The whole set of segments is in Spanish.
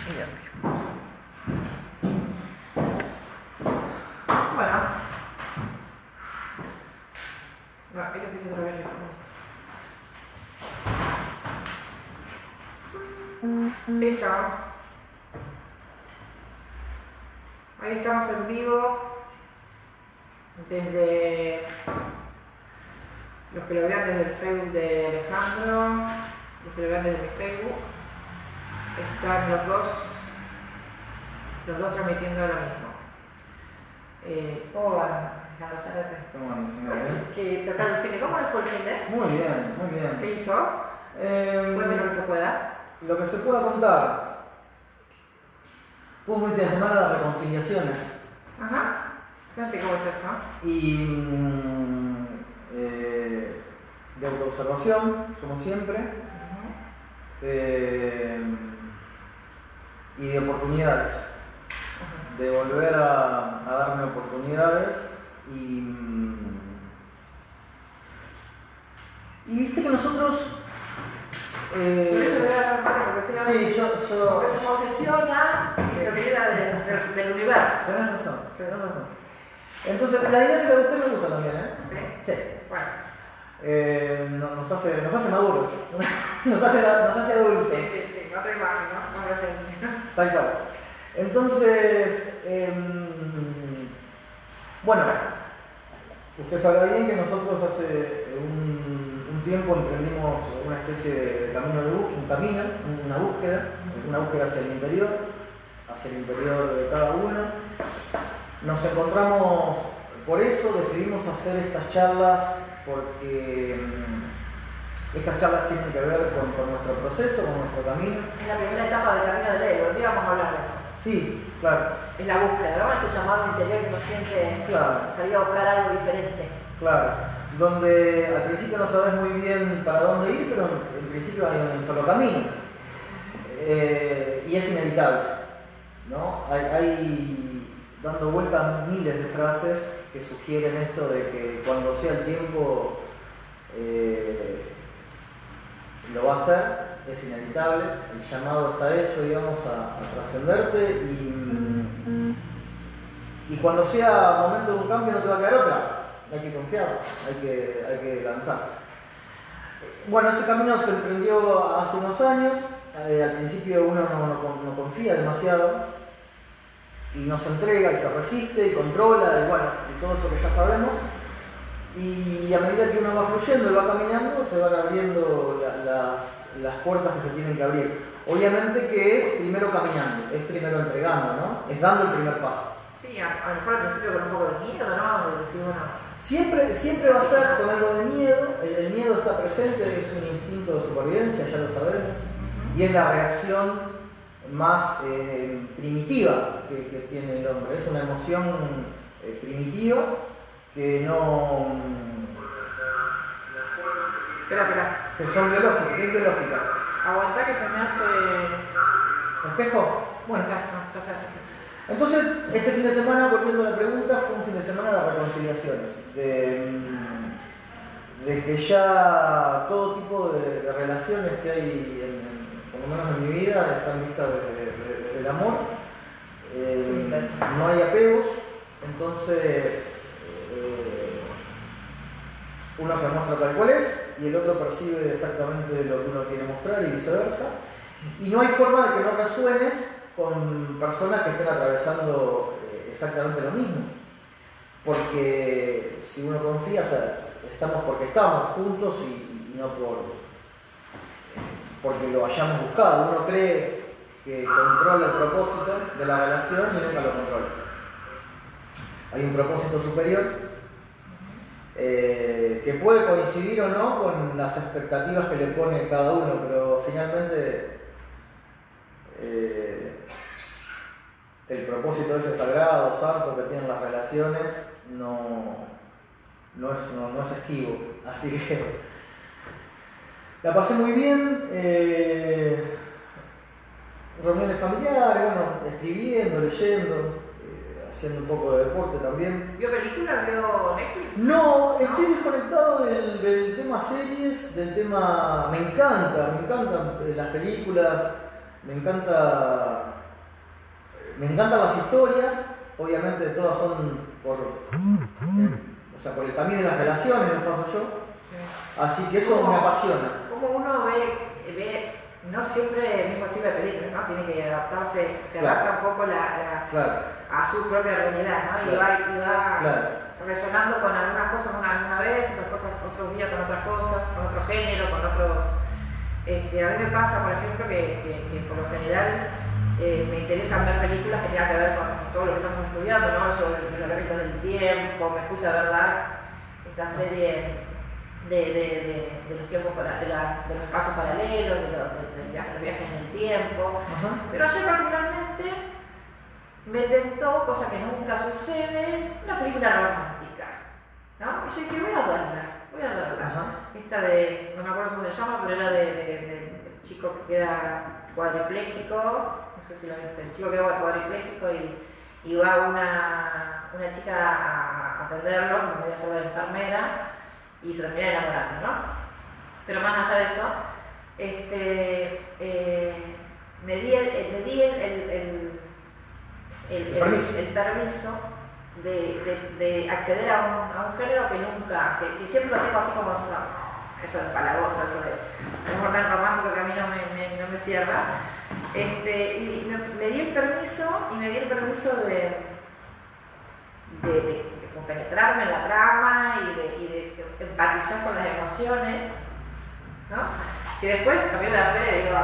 Bien. Bueno. No, ahí lo empiezo otra vez. Estamos. Ahí estamos en vivo. Desde los que lo vean desde el Facebook de Alejandro, los que lo vean desde mi Facebook, están los dos transmitiendo ahora mismo. ¿Cómo va, Alejandro Zárate? ¿Cómo van, señora? ¿Qué total el fin de? ¿Cómo le fue el fin de? Muy bien, muy bien. ¿Qué hizo? Cuéntame lo que se pueda. Lo que se pueda contar. Fue un fin de semana de reconciliaciones. Ajá. Fíjate cómo es eso. Y de autoobservación, como siempre. Y de oportunidades. De volver a darme oportunidades y viste que nosotros Por eso voy a hablar porque sí, yo porque se posesiona y se olvida del universo. tenés razón. Entonces, la dinámica de usted me gusta también, ¿eh? ¿Sí? Sí. Bueno. Nos hace maduros, nos hace adultos. Sí, otra imagen, ¿no? Otra esencia. Tal cual. Entonces, bueno, usted sabrá bien que nosotros hace un tiempo emprendimos una especie de camino una búsqueda hacia el interior de cada uno. Nos encontramos por eso, decidimos hacer estas charlas porque estas charlas tienen que ver con nuestro proceso, con nuestro camino. Es la primera etapa del camino del héroe, un día vamos a hablar de eso. Sí, claro. Es la búsqueda, ¿no? Ese llamado interior que uno siente salir a buscar algo diferente. Claro, donde al principio no sabes muy bien para dónde ir, pero en principio hay un solo camino. Y es inevitable, ¿no? Hay dando vueltas miles de frases que sugieren esto de que cuando sea el tiempo lo va a hacer, es inevitable, el llamado está hecho, digamos, a trascenderte y cuando sea momento de un cambio no te va a quedar otra, hay que confiar, hay que lanzarse. Bueno, ese camino se emprendió hace unos años, al principio uno no confía demasiado y no se entrega y se resiste y controla y bueno, y todo eso que ya sabemos. Y a medida que uno va fluyendo y va caminando, se van abriendo las puertas que se tienen que abrir. Obviamente que es primero caminando, es primero entregando, ¿no? Es dando el primer paso. Sí, a lo mejor al principio con un poco de miedo, ¿no? De decir, bueno, siempre va a ser con algo de miedo, el miedo está presente, es un instinto de supervivencia, ya lo sabemos, y es la reacción más primitiva que tiene el hombre, es una emoción primitiva que no... Espera. que son biológicas, que es biológica. Aguantá que se me hace... ¿Espejo? Bueno, Ya está. entonces, este fin de semana, volviendo a la pregunta, fue un fin de semana de reconciliaciones, de que ya todo tipo de relaciones que hay, por lo menos en mi vida, están vistas desde el amor. No hay apegos, entonces uno se muestra tal cual es y el otro percibe exactamente lo que uno quiere mostrar y viceversa. Y no hay forma de que no resuenes con personas que estén atravesando exactamente lo mismo. Porque si uno confía, o sea, estamos porque estamos juntos y no porque lo hayamos buscado. Uno cree que controla el propósito de la relación y nunca lo controla. Hay un propósito superior que puede coincidir o no con las expectativas que le pone cada uno, pero finalmente el propósito ese sagrado, santo que tienen las relaciones no es esquivo. Así que la pasé muy bien, reuniones familiares, bueno, escribiendo, leyendo, haciendo un poco de deporte también. ¿Vio películas? ¿Vio Netflix? No, estoy desconectado del tema series, del tema... Me encantan las películas, me encanta Me encantan las historias, obviamente todas son o sea, por el camino de las relaciones, me paso yo. Sí. Así que eso me apasiona. Como uno ve no siempre el mismo tipo de película, ¿no? Tiene que adaptarse, se adapta un poco a su propia realidad, ¿no? Y va resonando con algunas cosas una vez, otras cosas otros días con otras cosas, con otro género, con otros... a mí me pasa, por ejemplo, que por lo general me interesan ver películas que tengan que ver con todo lo que estamos estudiando, ¿no? Yo los laberintos del tiempo, me puse a ver esta serie de los tiempos de los espacios paralelos, del viaje en el tiempo. Pero ayer particularmente me tentó, cosa que nunca sucede, una película romántica, ¿no? Y yo dije, voy a verla. Esta no me acuerdo cómo se llama, pero era del chico que queda cuadripléjico, no sé si lo viste, el chico que queda cuadripléjico y va una chica a atenderlo, como voy a ser la enfermera, y se termina enamorando, ¿no? Pero más allá de eso, me di el permiso de acceder a un género que siempre lo tengo así como eso de palagoso, eso de amor tan romántico que a mí no me cierra. Y me di el permiso de compenetrarme en la trama y de empatizar con las emociones, ¿no? Y después a mí me da fe, digo,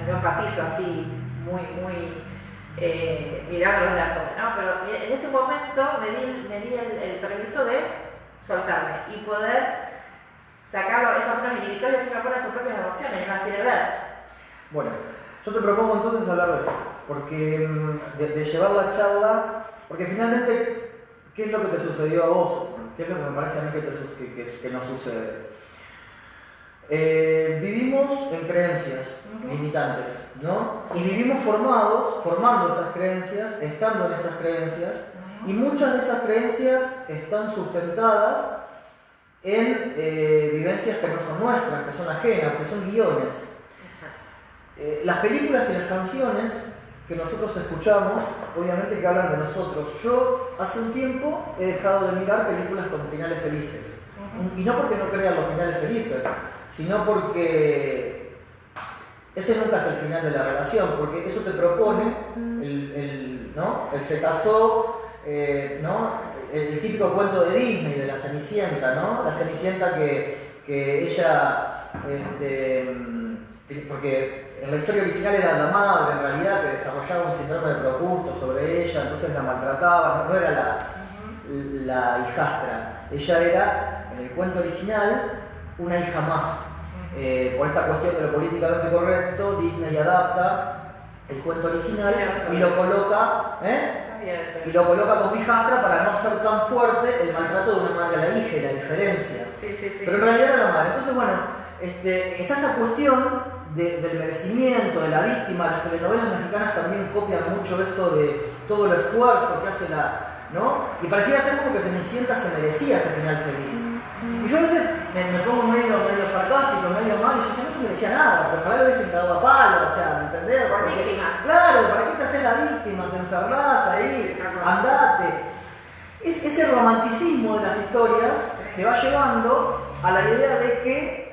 no empatizo así muy mirándolos de afuera, ¿no? Pero en ese momento me di el permiso de soltarme y poder sacarlo, esas son inhibitorias que uno pone sus propias emociones y no las quiere ver. Bueno, yo te propongo entonces hablar de eso, porque de llevar la charla, porque finalmente, ¿qué es lo que te sucedió a vos? ¿Qué es lo que me parece a mí que nos sucede? Vivimos en creencias limitantes, ¿no? Y vivimos formando esas creencias, estando en esas creencias, y muchas de esas creencias están sustentadas en vivencias que no son nuestras, que son ajenas, que son guiones. Las películas y las canciones que nosotros escuchamos, obviamente que hablan de nosotros. Yo hace un tiempo he dejado de mirar películas con finales felices. Y no porque no crea los finales felices, sino porque ese nunca es el final de la relación, porque eso te propone ¿no? El se casó, ¿no? El típico cuento de Disney, de la Cenicienta, ¿no? La Cenicienta que ella, porque en la historia original era la madre, en realidad, que desarrollaba un síndrome de Procusto sobre ella, entonces la maltrataba, no era la hijastra, ella era, en el cuento original, una hija más. Por esta cuestión de lo políticamente correcto, Disney adapta el cuento original y lo coloca, como hijastra para no ser tan fuerte el maltrato de una madre a la hija y la diferencia. Sí. Pero en realidad era la madre. Entonces, bueno, está esa cuestión del merecimiento, de la víctima. Las telenovelas mexicanas también copian mucho eso de todo el esfuerzo que hace ¿no? Y pareciera ser como que Cenicienta se merecía ese final feliz. Y yo a veces me pongo medio sarcástico, medio mal, y yo no se merecía nada, pero ojalá le hubiesen dado a palo, o sea, ¿me entendés? Por víctima. Claro, ¿para qué te haces la víctima? Te encerrás ahí, andate. Ese romanticismo de las historias te va llevando a la idea de que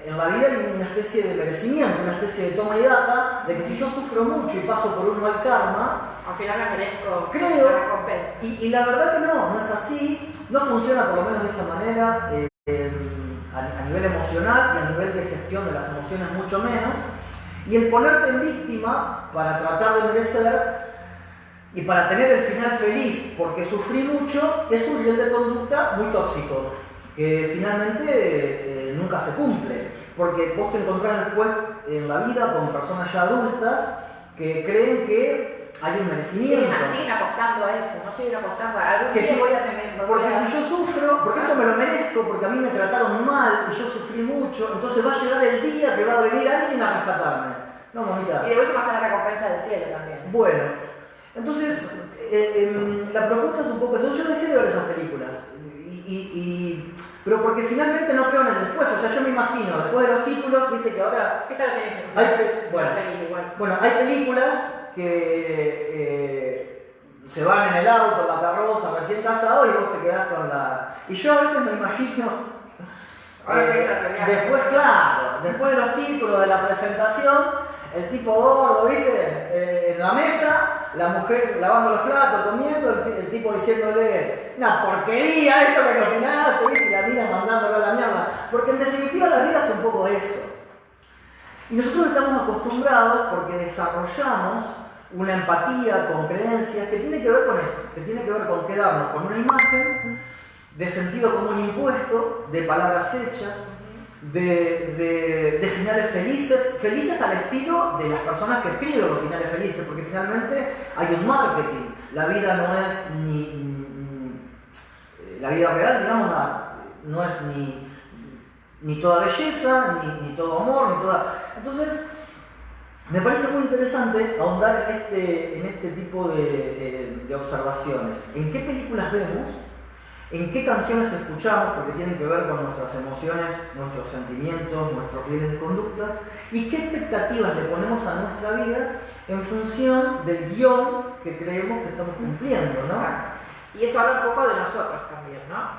en la vida hay una especie de merecimiento, una especie de toma y daca, de que si yo sufro mucho y paso por un mal karma, al final me merezco la recompensa. Y la verdad que no es así, no funciona por lo menos de esa manera, a nivel emocional y a nivel de gestión de las emociones mucho menos. Y el ponerte en víctima para tratar de merecer y para tener el final feliz porque sufrí mucho es un nivel de conducta muy tóxico, que finalmente nunca se cumple, porque vos te encontrás después en la vida con personas ya adultas que creen que hay un merecimiento. Siguen apostando a eso, no siguen apostando a algo que si yo sufro, porque esto me lo merezco, porque a mí me trataron mal y yo sufrí mucho, entonces va a llegar el día que va a venir alguien a rescatarme. No, mamita. Y de última está la recompensa del cielo también. Bueno, entonces la propuesta es un poco eso. Yo dejé de ver esas películas, pero porque finalmente no creo en el después. O sea, yo me imagino, después de los títulos, viste que ahora... Esta lo tenés. Bueno, hay películas que se van en el auto, en la carroza, recién casados, y vos te quedás con la... Y yo a veces me imagino, después, claro, después de los títulos de la presentación, el tipo gordo, ¿viste? En la mesa, la mujer lavando los platos, comiendo, el tipo diciéndole, una porquería esto que cocinaste, ¿viste? Y la mina mandándolo a la mierda. Porque en definitiva la vida es un poco eso. Y nosotros estamos acostumbrados porque desarrollamos una empatía con creencias que tiene que ver con eso, que tiene que ver con quedarnos con una imagen de sentido común impuesto, de palabras hechas, de finales felices al estilo de las personas que escriben los finales felices, porque finalmente hay un marketing. La vida no es la vida real, digamos, no es ni toda belleza, ni todo amor, ni toda... Entonces, me parece muy interesante ahondar en este tipo de observaciones. ¿En qué películas vemos? ¿En qué canciones escuchamos? Porque tienen que ver con nuestras emociones, nuestros sentimientos, nuestros rieles de conductas. ¿Y qué expectativas le ponemos a nuestra vida en función del guión que creemos que estamos cumpliendo, ¿no? Exacto. Y eso habla un poco de nosotros también, ¿no?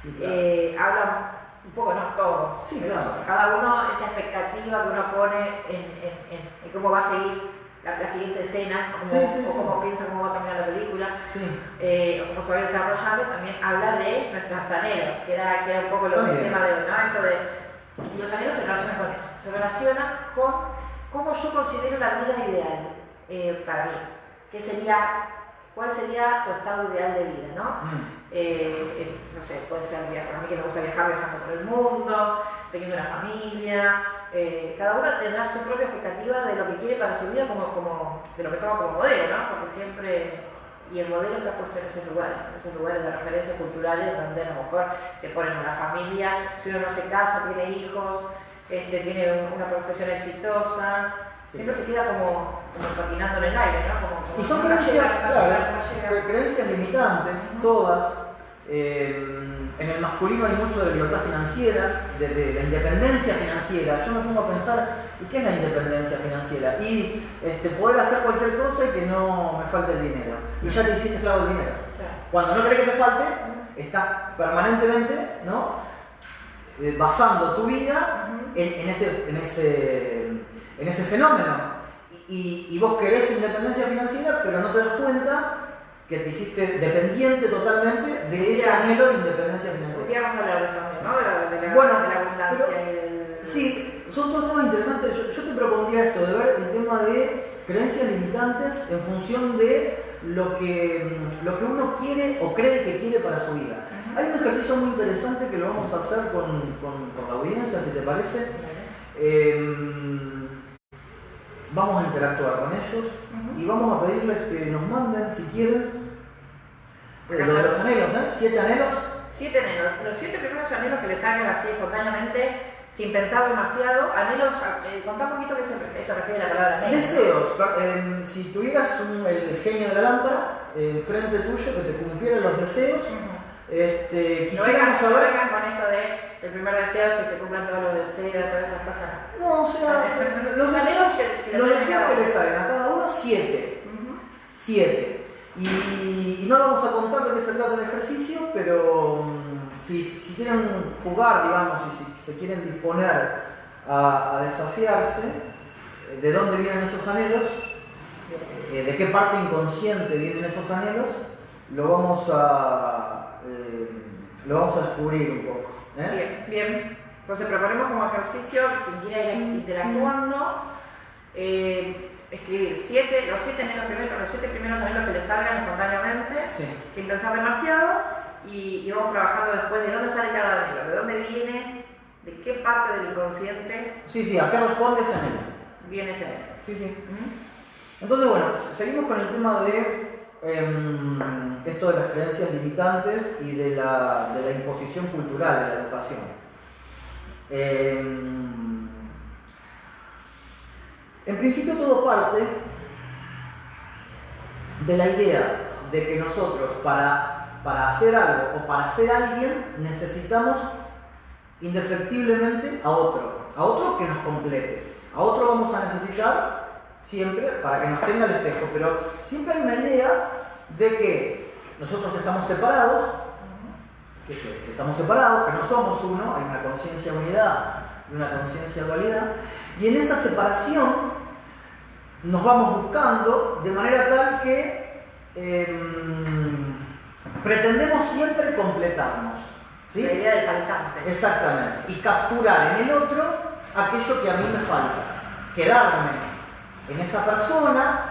Sí, claro. Habla un poco, no todo. Sí, claro. Cada uno, esa expectativa que uno pone en cómo va a seguir la siguiente escena, o cómo piensa cómo va a terminar la película, o cómo se va desarrollando, también habla de nuestros anhelos, que era un poco el tema de hoy, ¿no? Esto de los anhelos se relacionan con eso, se relacionan con cómo yo considero la vida ideal para mí, cuál sería tu estado ideal de vida, ¿no? No sé, puede ser viajar, para mí que me gusta viajando por el mundo, teniendo una familia, cada uno tendrá su propia expectativa de lo que quiere para su vida, como de lo que toma como modelo, ¿no? Porque siempre, y el modelo está puesto en esos lugares de referencia culturales donde a lo mejor te ponen una familia, si uno no se casa, tiene hijos, tiene una profesión exitosa, siempre se queda como patinando en el aire, ¿no? Y son creencias limitantes, todas. En el masculino hay mucho de libertad financiera, de la independencia financiera. Yo me pongo a pensar, ¿y qué es la independencia financiera? Y poder hacer cualquier cosa y que no me falte el dinero. Y ya te hiciste esclavo del dinero. Cuando no querés que te falte, estás permanentemente, ¿no? Basando tu vida en ese fenómeno. Y vos querés independencia financiera, pero no te das cuenta que te hiciste dependiente totalmente de ese anhelo de independencia financiera. Podríamos hablar de eso también, ¿no? De la abundancia y del... Sí, son todos temas interesantes. Yo te propondría esto, de ver el tema de creencias limitantes en función de lo que uno quiere o cree que quiere para su vida. Hay un ejercicio muy interesante que lo vamos a hacer con la audiencia, si te parece. Vamos a interactuar con ellos y vamos a pedirles que nos manden, si quieren, lo de los anhelos, ¿eh? 7 anhelos. 7 anhelos. Los 7 primeros anhelos que les salgan así espontáneamente, sin pensar demasiado. Anhelos, contá un poquito qué se refiere a la palabra anhelo. Deseos. Si tuvieras el genio de la lámpara enfrente tuyo que te cumpliera los deseos, quisiéramos saber... No vengan con esto de el primer deseo, que se cumplan todos los deseos, todas esas cosas. No, o sea, los deseos que les salen a cada uno, 7. 7. Y no vamos a contar de qué se trata el ejercicio, pero si quieren jugar, digamos, y si se quieren disponer a desafiarse, ¿de dónde vienen esos anhelos? ¿De qué parte inconsciente vienen esos anhelos? Lo vamos a descubrir un poco. Bien. Entonces proponemos como ejercicio, quien quiera ir interactuando, escribir los 7 primeros anhelos que les salgan espontáneamente, sin pensar demasiado, y vamos trabajando después de dónde sale cada anhelo, de dónde viene, de qué parte del inconsciente. Sí, ¿a qué responde ese anhelo? Viene ese anhelo. Sí. Entonces, bueno, seguimos con el tema de esto de las creencias limitantes y de la imposición cultural de la educación. En principio todo parte de la idea de que nosotros para hacer algo o para ser alguien necesitamos indefectiblemente a otro que nos complete. A otro vamos a necesitar siempre, para que nos tenga el espejo, pero siempre hay una idea de que nosotros estamos separados, que estamos separados, que no somos uno, hay una conciencia de unidad y una conciencia de dualidad, y en esa separación nos vamos buscando de manera tal que pretendemos siempre completarnos. ¿Sí? La idea del faltante. Exactamente. Y capturar en el otro aquello que a mí me falta. Quedarme en esa persona,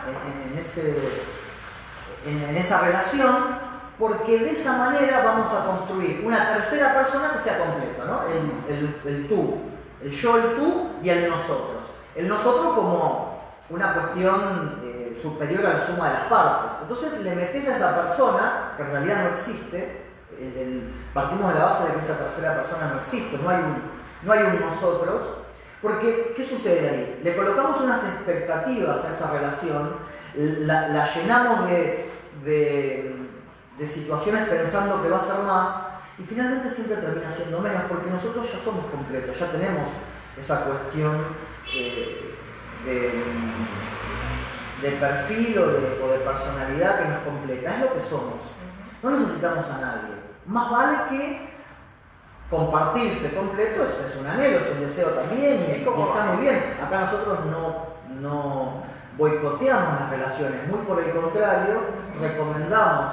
en esa relación, porque de esa manera vamos a construir una tercera persona que sea completo, ¿no? El tú, el yo, el tú y el nosotros. El nosotros como una cuestión superior a la suma de las partes. Entonces le metes a esa persona, que en realidad no existe, partimos de la base de que esa tercera persona no existe, no hay un nosotros, porque ¿qué sucede ahí? Le colocamos unas expectativas a esa relación, la llenamos de situaciones pensando que va a ser más, y finalmente siempre termina siendo menos, porque nosotros ya somos completos, ya tenemos esa cuestión de perfil o de personalidad que nos completa, es lo que somos. No necesitamos a nadie. Más vale que compartirse completo es un anhelo, es un deseo también, y está muy bien. Acá nosotros no boicoteamos las relaciones, muy por el contrario, recomendamos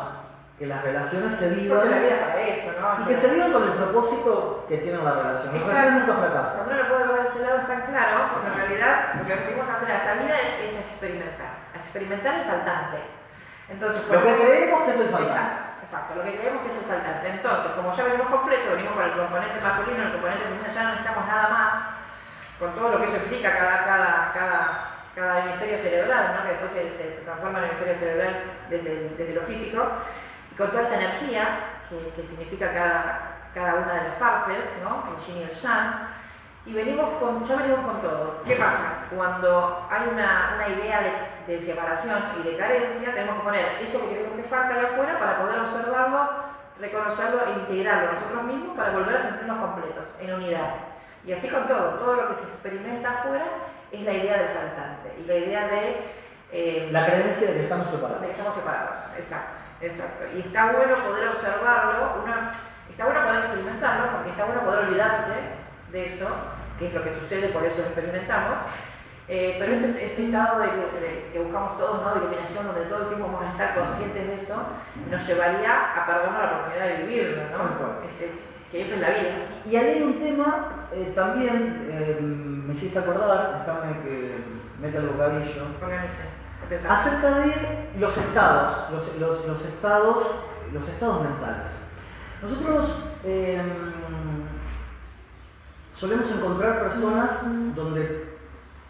que las relaciones se vivan. Porque la vida es para eso, ¿no? Y que se vivan con el propósito que tiene la relación. Las relaciones nunca fracasan. Cuando uno lo puede ver de ese lado es tan claro, porque en realidad lo que venimos a hacer en esta vida es experimentar el faltante. Entonces, lo que creemos que es el faltante. Exacto, lo que creemos que es el faltante. Entonces, como ya venimos completo, venimos con el componente masculino, el componente femenino, ya no necesitamos nada más, con todo lo que eso implica cada hemisferio cerebral, ¿no? Que después se transforma en hemisferio cerebral desde lo físico, y con toda esa energía que significa cada una de las partes, ¿no? El yin y el yang, y ya venimos con todo. ¿Qué pasa? Cuando hay una idea de separación y de carencia, tenemos que poner eso que creemos que falta allá afuera para poder observarlo, reconocerlo e integrarlo nosotros mismos para volver a sentirnos completos, en unidad. Y así con todo lo que se experimenta afuera es la idea del faltante y la idea de... la creencia de que estamos separados. De que estamos separados, exacto. Y está bueno poder observarlo, está bueno poder experimentarlo, porque está bueno poder olvidarse de eso, que es lo que sucede, por eso lo experimentamos. Pero este estado que buscamos todos, ¿no? De iluminación, donde todo el tiempo vamos a estar conscientes de eso, nos llevaría a perdernos la oportunidad de vivirlo, ¿no? Que eso es la vida. Y ahí hay un tema también, me hiciste acordar, déjame que meta el bocadillo. Acerca de los estados, los estados mentales. Nosotros solemos encontrar personas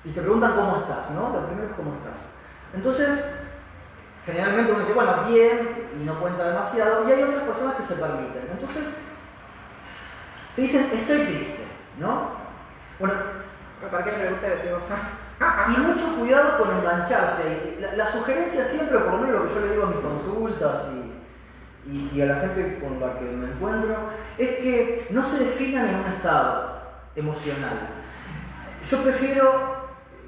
y te preguntan cómo estás, ¿no? Lo primero es cómo estás. Entonces, generalmente uno dice, bueno, bien, y no cuenta demasiado, y hay otras personas que se permiten. Entonces, te dicen, estoy triste, ¿no? Bueno, ¿para qué me preguntas? Y mucho cuidado con engancharse. La sugerencia siempre, por lo menos lo que yo le digo a mis consultas y a la gente con la que me encuentro, es que no se definan en un estado emocional. Yo prefiero,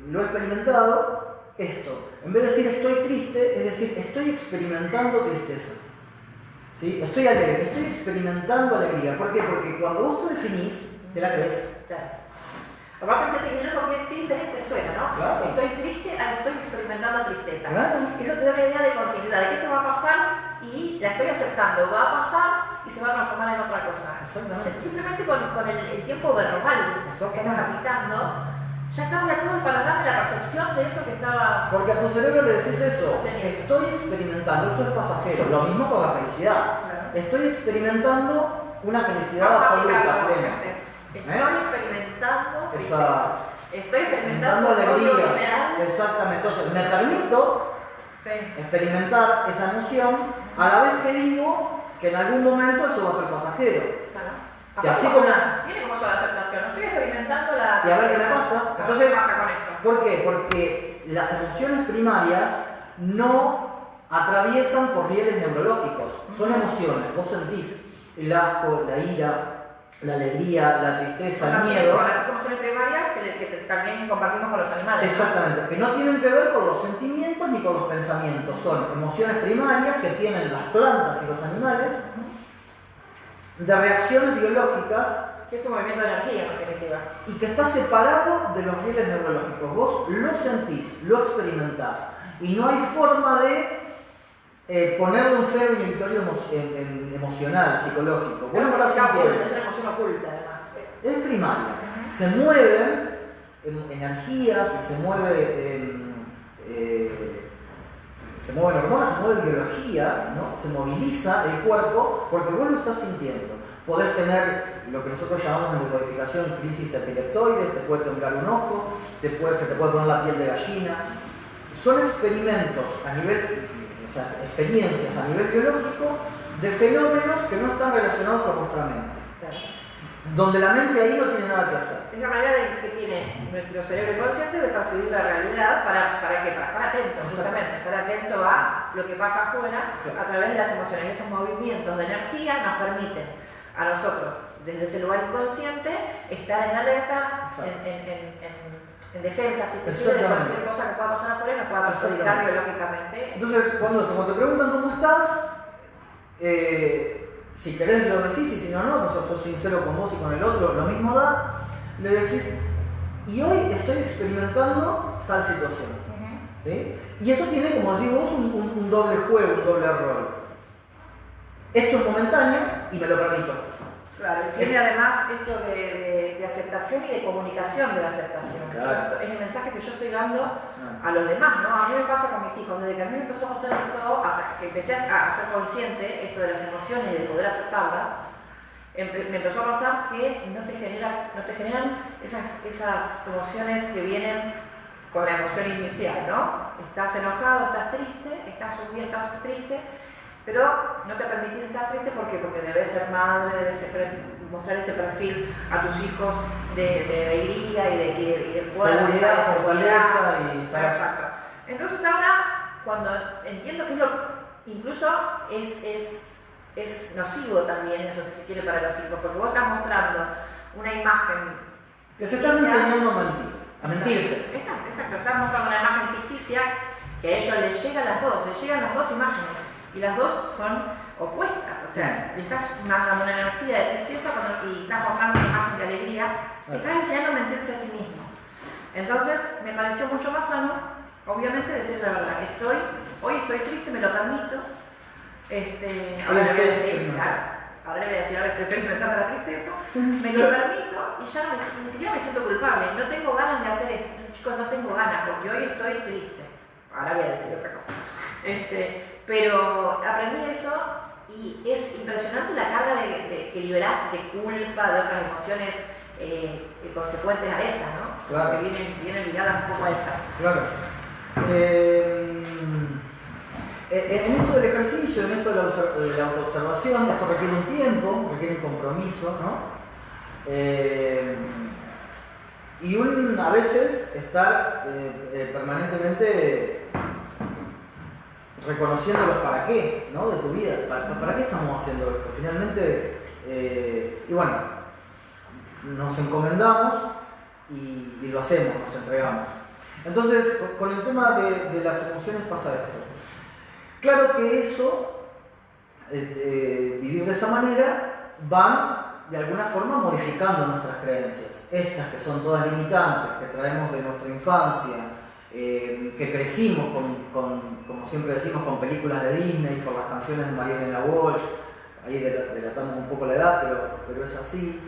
lo he experimentado, esto. En vez de decir estoy triste, es decir, estoy experimentando tristeza. ¿Sí? Estoy alegre, estoy experimentando alegría. ¿Por qué? Porque cuando vos te definís, te la crees. Claro. Aparte de que qué diferente suena, ¿no? Claro. Estoy triste a que estoy experimentando tristeza. Claro. Eso te da una idea de continuidad, de que esto va a pasar y la estoy aceptando, va a pasar y se va a transformar en otra cosa. Simplemente con el tiempo verbal que estás aplicando, ya cambia todo el panorama y la percepción de eso que estabas... Porque a tu cerebro le decís eso, estoy experimentando, esto es pasajero, lo mismo con la felicidad. Claro. Estoy experimentando una felicidad absoluta, plena. Estoy experimentando estoy experimentando alegría. Exactamente. Entonces, me permito experimentar esa emoción a la vez que digo que en algún momento eso va a ser pasajero. Claro. Que así como... Tiene como eso la aceptación. Estoy experimentando la... Y a ver qué me pasa. Entonces, ¿qué pasa con eso? ¿Por qué? Porque las emociones primarias no atraviesan por rieles neurológicos. Son emociones. Vos sentís el asco, la ira, la alegría, la tristeza, el miedo. Con las emociones primarias que que también compartimos con los animales. Exactamente, que no tienen que ver con los sentimientos ni con los pensamientos, son emociones primarias que tienen las plantas y los animales, de reacciones biológicas. Que es un movimiento de energía, en definitiva. Y que está separado de los rieles neurológicos. Vos lo sentís, lo experimentás, y no hay forma de ponerle un freno inhibitorio emocional, psicológico. Vos lo estás sintiendo. Es una emoción oculta, además. Es primaria. Se mueven energías y se mueven hormonas, se mueve biología, ¿no? Se moviliza el cuerpo porque vos lo estás sintiendo. Podés tener lo que nosotros llamamos en decodificación crisis epileptoides, te puede temblar un ojo, se te puede poner la piel de gallina. Son experimentos a nivel, o sea, experiencias a nivel biológico de fenómenos que no están relacionados con nuestra mente. Claro. Donde la mente ahí no tiene nada que hacer. Es la manera que tiene nuestro cerebro inconsciente de percibir la realidad para estar atento, justamente, estar atento a lo que pasa afuera a través de las emociones. Y esos movimientos de energía nos permiten a nosotros, desde ese lugar inconsciente, estar en alerta, en defensa, si se quiere, de cualquier cosa que pueda pasar afuera y nos pueda perjudicar biológicamente. Entonces, cuando te preguntan cómo estás, si querés lo decís y si no, no, pues sos sincero con vos y con el otro, lo mismo da, le decís, y hoy estoy experimentando tal situación. ¿Sí? Y eso tiene, como decís vos, un doble juego, un doble rol. Esto es momentáneo y me lo permito. Claro, y tiene además esto de aceptación y de comunicación de la aceptación. Claro. Es el mensaje que yo estoy dando a los demás, ¿no? A mí me pasa con mis hijos, desde que a mí me empezó a pasar esto, que empecé a ser consciente esto de las emociones y de poder aceptarlas, me empezó a pasar que no te generan esas emociones que vienen con la emoción inicial, ¿no? Estás enojado, estás triste, estás un día estás triste, pero no te permitís estar triste porque debes ser madre, debes mostrar ese perfil a tus hijos de alegría y de fuerza, seguridad, fortaleza y exacto. Entonces ahora, cuando entiendo que incluso es nocivo también, eso si se quiere, para los hijos, porque vos estás mostrando una imagen que se estás enseñando a mentirse. Exacto, estás mostrando una imagen ficticia que a ellos les llegan las dos imágenes. Y las dos son opuestas, o sea, le estás mandando una energía de tristeza y estás mostrando una imagen de alegría, estás enseñando a mentirse a sí mismos. Entonces, me pareció mucho más sano, obviamente, decir la verdad, hoy estoy triste, me lo permito, ahora le voy a decir, claro, ahora estoy experimentando la tristeza, me lo permito y ya ni siquiera me siento culpable, no tengo ganas de hacer esto, chicos, no tengo ganas, porque hoy estoy triste, ahora voy a decir otra cosa. Pero aprendí eso y es impresionante la carga que liberás de culpa, de otras emociones consecuentes a esa, ¿no? Claro. Que vienen ligadas un poco a esa. Claro. En esto del ejercicio, en esto de la autoobservación, esto requiere un tiempo, requiere un compromiso, ¿no? Y a veces estar permanentemente reconociendo los para qué, ¿no? De tu vida. ¿Para qué estamos haciendo esto? Finalmente, y bueno, nos encomendamos y lo hacemos, nos entregamos. Entonces, con el tema de las emociones pasa esto. Claro que eso, vivir de esa manera, van de alguna forma modificando nuestras creencias. Estas que son todas limitantes, que traemos de nuestra infancia, que crecimos como siempre decimos, con películas de Disney, con las canciones de Marielena Walsh, ahí delatamos un poco la edad, pero es así.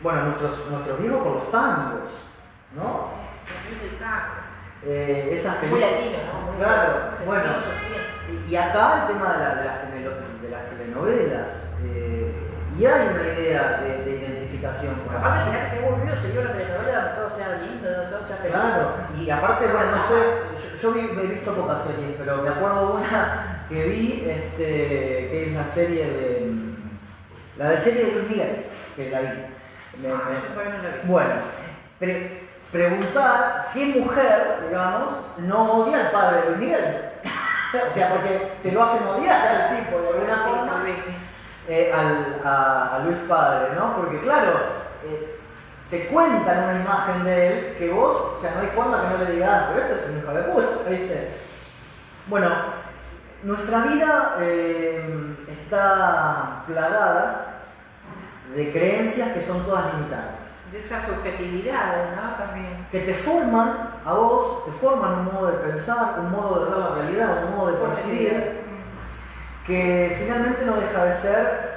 Bueno, nuestros viejos con los tangos, ¿no? Esas películas. Muy latino, ¿no? Muy claro, latino, bueno. Y acá el tema de las telenovelas. Y hay una idea de identificación con eso. Aparte, fíjate que es aburrido seguir una telenovela donde todo sea lindo, donde todo sea feliz. Claro, y aparte, bueno, no sé, yo he visto pocas series, pero me acuerdo una que vi, que es la de serie de Luis Miguel, que la vi. Bueno, preguntar qué mujer, digamos, no odia al padre de Luis Miguel. O sea, porque te lo hacen odiar al tipo, de alguna forma. A Luis padre, ¿no? Porque claro, te cuentan una imagen de él que vos, o sea, no hay forma que no le digas, pero este es un hijo de puta, ¿viste? Bueno, nuestra vida está plagada de creencias que son todas limitantes. De esas subjetividades, ¿no? También. Que te forman a vos, te forman un modo de pensar, un modo de ver la realidad, un modo de percibir, que finalmente no deja de ser,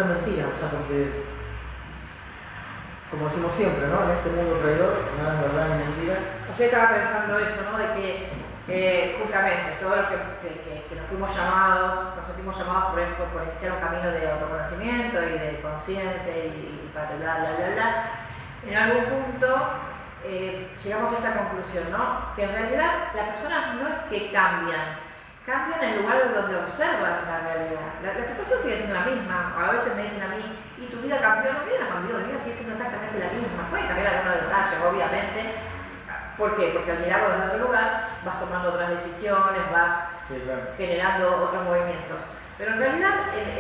mentira, o sea, porque, como decimos siempre, ¿no? En este mundo traidor, nada es verdad ni mentira. Yo estaba pensando eso, ¿no? De que justamente todos los que nos fuimos llamados, nos sentimos llamados por iniciar un camino de autoconocimiento y de conciencia y para bla, bla, bla, bla, en algún punto llegamos a esta conclusión, ¿no? Que en realidad las personas no es que cambian en el lugar donde observan la realidad. La situación sigue siendo la misma. A veces me dicen a mí, ¿y tu vida cambió? No, mi vida cambió, mi vida sigue siendo exactamente la misma. Puede cambiar algunos detalles, obviamente. ¿Por qué? Porque al mirarlo desde otro lugar vas tomando otras decisiones, vas generando otros movimientos. Pero en realidad,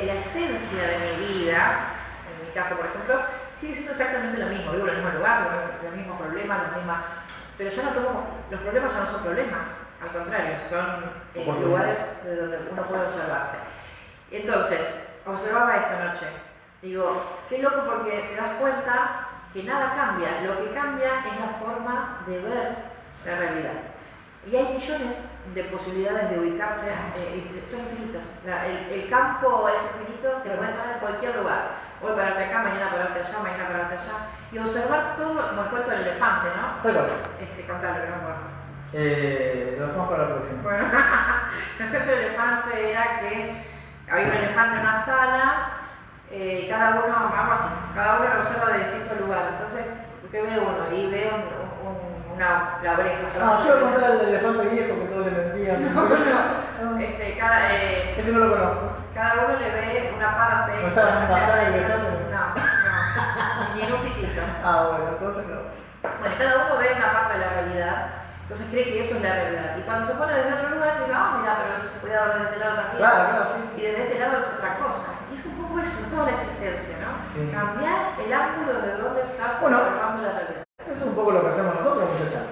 la esencia de mi vida, en mi caso por ejemplo, sigue siendo exactamente lo mismo. Vivo en el mismo lugar, vivo en los mismos problemas, pero yo no tomo, los problemas ya no son problemas, al contrario, son lugares de donde uno puede observarse. Entonces, observaba esto anoche. Digo, qué loco porque te das cuenta que nada cambia, lo que cambia es la forma de ver la realidad. Y hay millones de posibilidades de ubicarse, son infinitos. El campo es infinito, te lo puedes poner en cualquier lugar. Hoy pararte acá, mañana pararte allá, mañana pararte allá. Y observar todo, como el cuento del elefante, ¿no? Tal cual. Contalo, que no me acuerdo. Lo dejamos para la próxima. Bueno, el cuento del elefante era que había un elefante en una sala. Cada uno lo observa de distintos lugares. Entonces, ¿qué ve uno? Y ve la oreja. Yo voy a contar el elefante viejo que todos le mentían. No. Ese no lo conozco. Cada uno le ve una parte. ¿No estaba en una sala el elefante? No. Ni en un fitito. Bueno, entonces no. Bueno, cada uno ve una parte de la realidad. Entonces cree que eso es la realidad. Y cuando se pone desde otro lugar, diga, mira, pero eso se puede ver desde este lado también. Claro, sí. Y desde este lado es otra cosa. Y es un poco eso, toda la existencia, ¿no? Sí. Cambiar el ángulo de donde estás observando la realidad. Eso es un poco lo que hacemos nosotros, muchachos.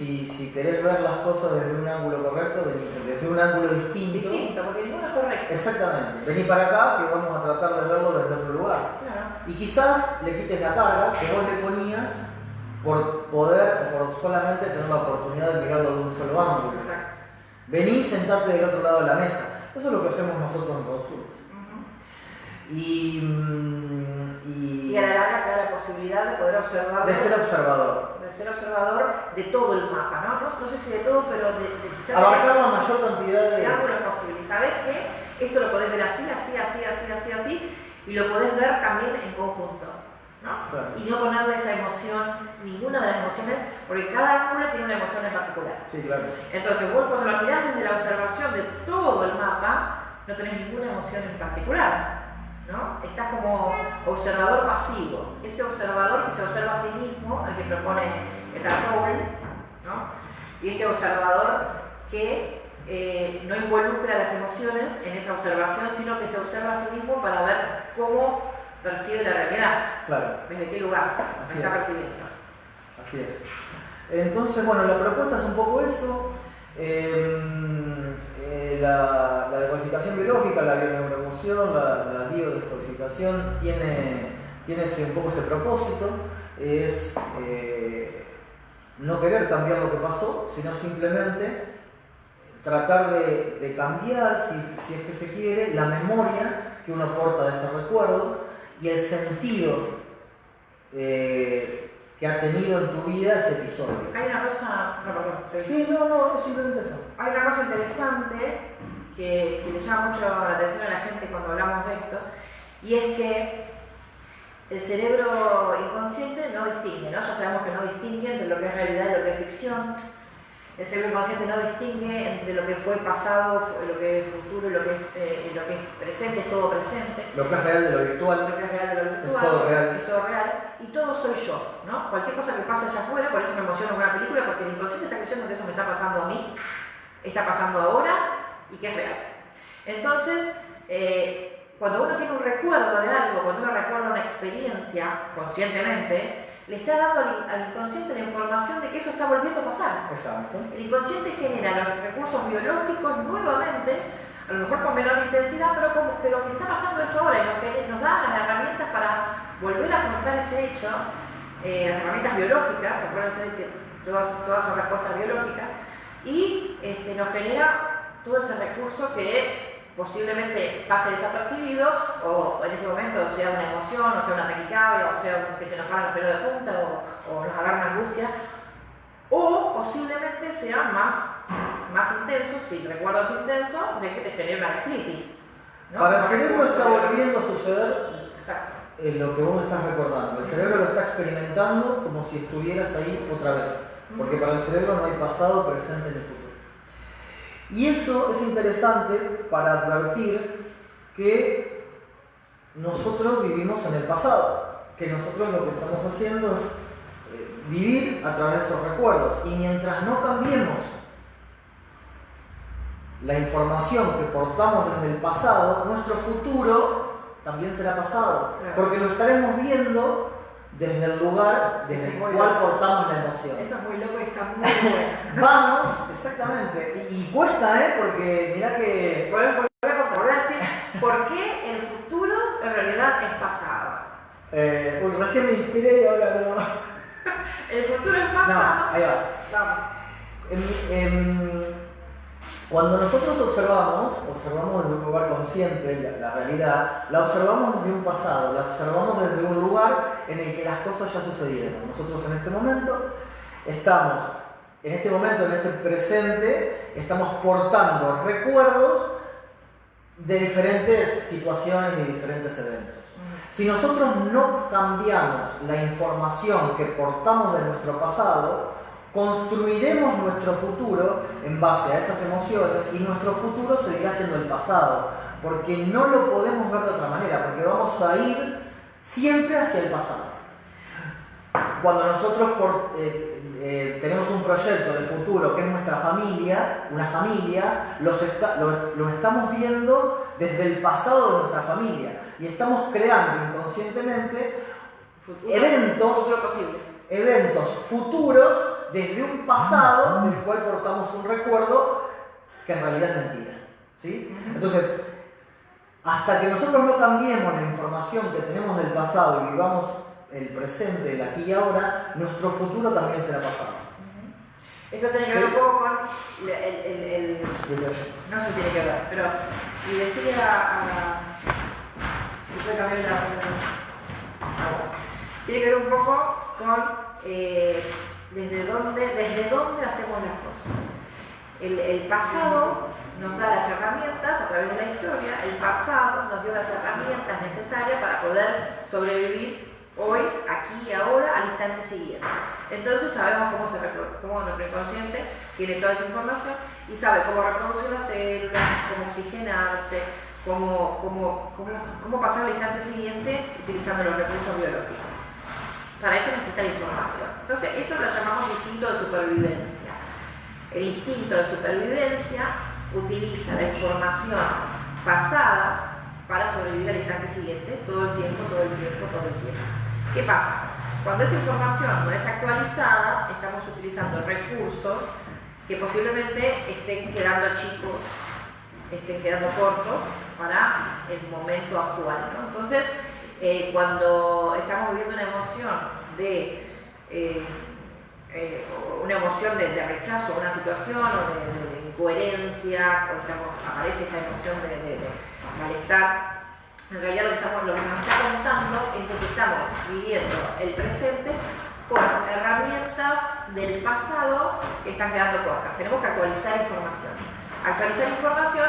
Si querés ver las cosas desde un ángulo correcto, vení desde un ángulo distinto. Distinto, porque ninguno es correcto. Exactamente. Vení para acá que vamos a tratar de verlo desde otro lugar. Claro. Y quizás le quites la carga que vos le ponías por poder o por solamente tener la oportunidad de mirarlo de un solo ángulo. Exacto. Vení, sentate del otro lado de la mesa. Eso es lo que hacemos nosotros en consulta. Y a la larga te da la posibilidad de poder observar. De ser observador. De ser observador de todo el mapa, ¿no? No sé si de todo, pero de abarcar la mayor cantidad de ángulos posibles. Sabés que esto lo podés ver así, y lo podés ver también en conjunto, ¿no? Claro. Y no ponerle esa emoción, ninguna de las emociones, porque cada ángulo tiene una emoción en particular. Sí, claro. Entonces vos cuando lo mirás desde la observación de todo el mapa, no tenés ninguna emoción en particular, ¿no? Estás como observador pasivo, ese observador que se observa a sí mismo, el que propone Eckhart Tolle, ¿no? Y este observador que no involucra las emociones en esa observación, sino que se observa a sí mismo para ver cómo percibe la realidad. Claro. ¿Desde qué lugar Así está es. percibiendo? Así es. Entonces, bueno, la propuesta es un poco eso. La decodificación biológica, la bioneuroemoción, la biodescodificación tiene un poco ese propósito, es no querer cambiar lo que pasó, sino simplemente tratar de cambiar, si es que se quiere, la memoria que uno aporta de ese recuerdo y el sentido que ha tenido en tu vida ese episodio. Hay una cosa... No, perdón. Sí, no, es simplemente eso. Hay una cosa interesante que le llama mucho la atención a la gente cuando hablamos de esto, y es que el cerebro inconsciente no distingue, ¿no? Ya sabemos que no distingue entre lo que es realidad y lo que es ficción. El cerebro inconsciente no distingue entre lo que fue pasado, lo que es futuro y lo que es presente, es todo presente. Lo que es real de lo virtual. Lo que es real de lo virtual. Es todo real. Es todo real. Y todo soy yo, ¿no? Cualquier cosa que pase allá afuera, por eso me emociona una película, porque el inconsciente está creyendo que eso me está pasando a mí, está pasando ahora y que es real. Entonces, cuando uno tiene un recuerdo de algo, cuando uno recuerda una experiencia conscientemente, le está dando al inconsciente la información de que eso está volviendo a pasar. Exacto. El inconsciente genera los recursos biológicos nuevamente, a lo mejor con menor intensidad, pero que está pasando esto ahora y nos da las herramientas para volver a afrontar ese hecho, las herramientas biológicas, acuérdense de que todas son respuestas biológicas, y nos genera todo ese recurso que posiblemente pase desapercibido, o en ese momento sea una emoción, o sea una taquicardia, o sea que se nos paran los pelos de punta, o nos agarra una angustia, o posiblemente sea más intenso, si recuerdos intensos, de que te genere una gastritis, ¿no? Para el cerebro está volviendo a suceder lo que vos estás recordando. El cerebro lo está experimentando como si estuvieras ahí otra vez, porque para el cerebro no hay pasado, presente ni futuro. Y eso es interesante para advertir que nosotros vivimos en el pasado, que nosotros lo que estamos haciendo es vivir a través de esos recuerdos, y mientras no cambiemos la información que portamos desde el pasado, nuestro futuro también será pasado, porque lo estaremos viendo desde el lugar desde el cual portamos la emoción. Eso es muy loco y está muy bueno. Vamos, exactamente. Y cuesta, porque mirá que... Vuelvo a decir, ¿por qué el futuro en realidad es pasado? Porque recién me inspiré y ahora no. El futuro es pasado. No, ahí va. Vamos. Cuando nosotros observamos desde un lugar consciente la realidad, la observamos desde un pasado, la observamos desde un lugar en el que las cosas ya sucedieron. Nosotros en este momento, en este presente, estamos portando recuerdos de diferentes situaciones y de diferentes eventos. Si nosotros no cambiamos la información que portamos de nuestro pasado, construiremos nuestro futuro en base a esas emociones, y nuestro futuro seguirá siendo el pasado, porque no lo podemos ver de otra manera, porque vamos a ir siempre hacia el pasado. Cuando nosotros tenemos un proyecto de futuro que es nuestra familia, una familia, lo estamos viendo desde el pasado de nuestra familia, y estamos creando inconscientemente eventos futuros desde un pasado del cual portamos un recuerdo que en realidad es mentira, ¿sí? Entonces, hasta que nosotros no cambiemos la información que tenemos del pasado y vivamos el presente, el aquí y ahora, nuestro futuro también será pasado. Esto tiene que ver un poco con no se tiene que ver, pero y decirle tiene que ver un poco con desde dónde hacemos las cosas. El pasado nos da las herramientas a través de la historia, el pasado nos dio las herramientas necesarias para poder sobrevivir hoy, aquí y ahora, al instante siguiente. Entonces sabemos cómo nuestro inconsciente tiene toda esa información y sabe cómo reproducir las células, cómo oxigenarse, cómo pasar al instante siguiente utilizando los recursos biológicos. Para eso necesita la información. Entonces eso lo llamamos instinto de supervivencia. El instinto de supervivencia utiliza la información pasada para sobrevivir al instante siguiente todo el tiempo. ¿Qué pasa? Cuando esa información no es actualizada, estamos utilizando recursos que posiblemente estén quedando chicos, estén quedando cortos para el momento actual, ¿no? Entonces, cuando estamos viviendo una emoción de rechazo a una situación o de incoherencia, o aparece esta emoción de malestar, en realidad lo que nos está contando es que estamos viviendo el presente con herramientas del pasado que están quedando cortas. Tenemos que actualizar información. Actualizar información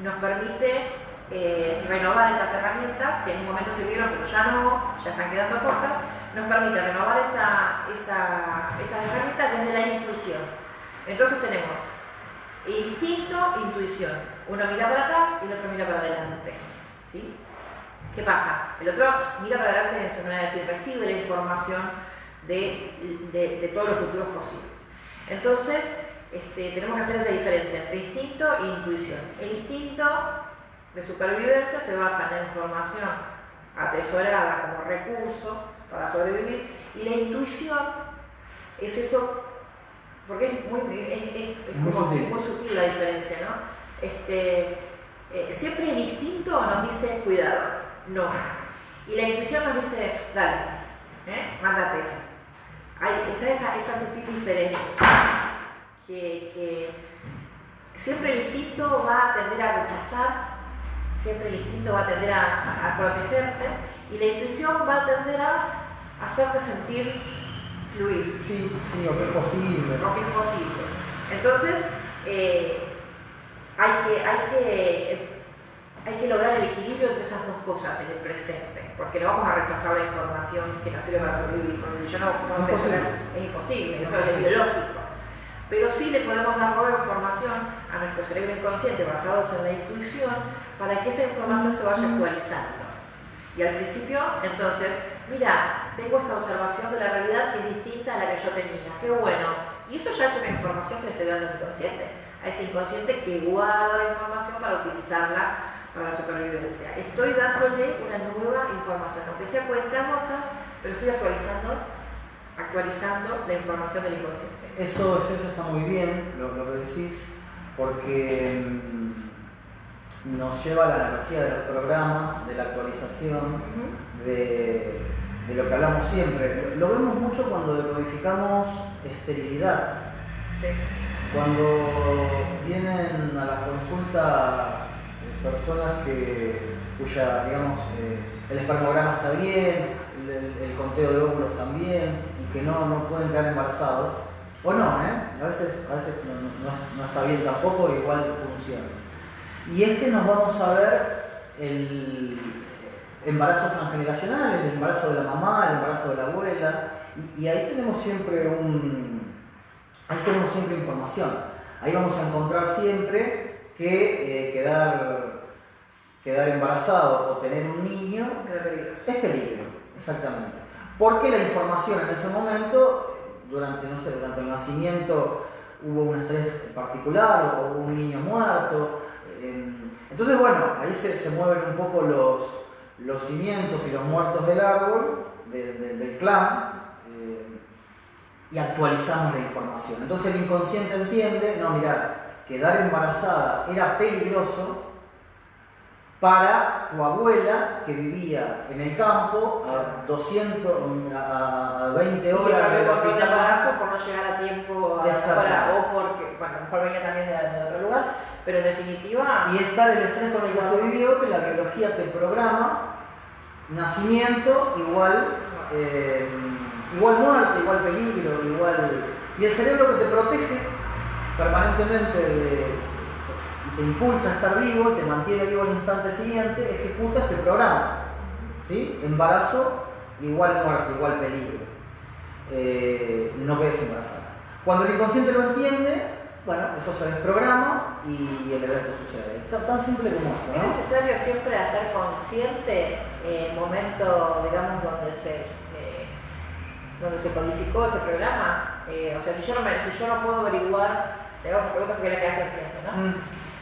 nos permite renovar esas herramientas que en un momento sirvieron pero ya no, ya están quedando cortas. Nos permite renovar esas herramientas desde la intuición. Entonces tenemos instinto, intuición. Uno mira para atrás y el otro mira para adelante, ¿sí? ¿Qué pasa? El otro mira para adelante, es una manera de decir, recibe la información de todos los futuros posibles. Entonces, tenemos que hacer esa diferencia entre instinto e intuición. El instinto de supervivencia se basa en la información atesorada como recurso para sobrevivir, y la intuición es eso, porque es muy sutil la diferencia, ¿no? Siempre el instinto nos dice cuidado, no, y la intuición nos dice dale, mándate. Está esa sutil diferencia que siempre el instinto va a tender a rechazar, siempre el instinto va a tender a protegerte, y la intuición va a tender a hacerte sentir fluir. Sí, lo que es posible. Lo que es posible. Entonces, hay que lograr el equilibrio entre esas dos cosas en el presente, porque no vamos a rechazar la información que nos sirve para sobrevivir, porque yo no es imposible, eso es biológico. Pero sí le podemos dar nueva información a nuestro cerebro inconsciente basados en la intuición para que esa información se vaya actualizando. Y al principio, entonces, mira, tengo esta observación de la realidad que es distinta a la que yo tenía, qué bueno. Y eso ya es una información que le estoy dando al inconsciente, a ese inconsciente que guarda la información para utilizarla para la supervivencia. Estoy dándole una nueva información, aunque sea cuentagotas, pero estoy actualizando la información del inconsciente. Eso está muy bien, lo que decís, porque nos lleva a la analogía de los programas, de la actualización, de lo que hablamos siempre. Lo vemos mucho cuando decodificamos esterilidad. Sí. Cuando vienen a la consulta personas cuya, digamos, el espermograma está bien, el conteo de óvulos también, y que no pueden quedar embarazados, o no, a veces no está bien tampoco, igual funciona. Y es que nos vamos a ver el embarazo transgeneracional, el embarazo de la mamá, el embarazo de la abuela, y ahí tenemos siempre información. Ahí vamos a encontrar siempre que quedar embarazado o tener un niño es peligro, exactamente. Porque la información en ese momento, durante el nacimiento hubo un estrés particular o un niño muerto. Entonces, bueno, ahí se mueven un poco los cimientos y los muertos del árbol, del clan, y actualizamos la información. Entonces el inconsciente entiende, no, mirá, quedar embarazada era peligroso para tu abuela que vivía en el campo a 20 horas del embarazo por no llegar a tiempo a la escuela, o porque, bueno, a lo mejor venía también de otro lugar, pero en definitiva... Y está el estrés con el que se vivió, que la biología te programa, nacimiento igual muerte, igual peligro, y el cerebro que te protege permanentemente y te impulsa a estar vivo, te mantiene vivo al instante siguiente, ejecuta ese programa, ¿sí? Embarazo igual muerte, igual peligro, no quedes embarazada. Cuando el inconsciente lo entiende, bueno, eso se desprograma y el evento sucede. Tan simple como eso, ¿no? ¿Es necesario siempre hacer consciente el momento, digamos, donde se codificó ese programa? O sea, si yo no puedo averiguar, digamos, una pregunta que es la que hacen siempre, ¿no?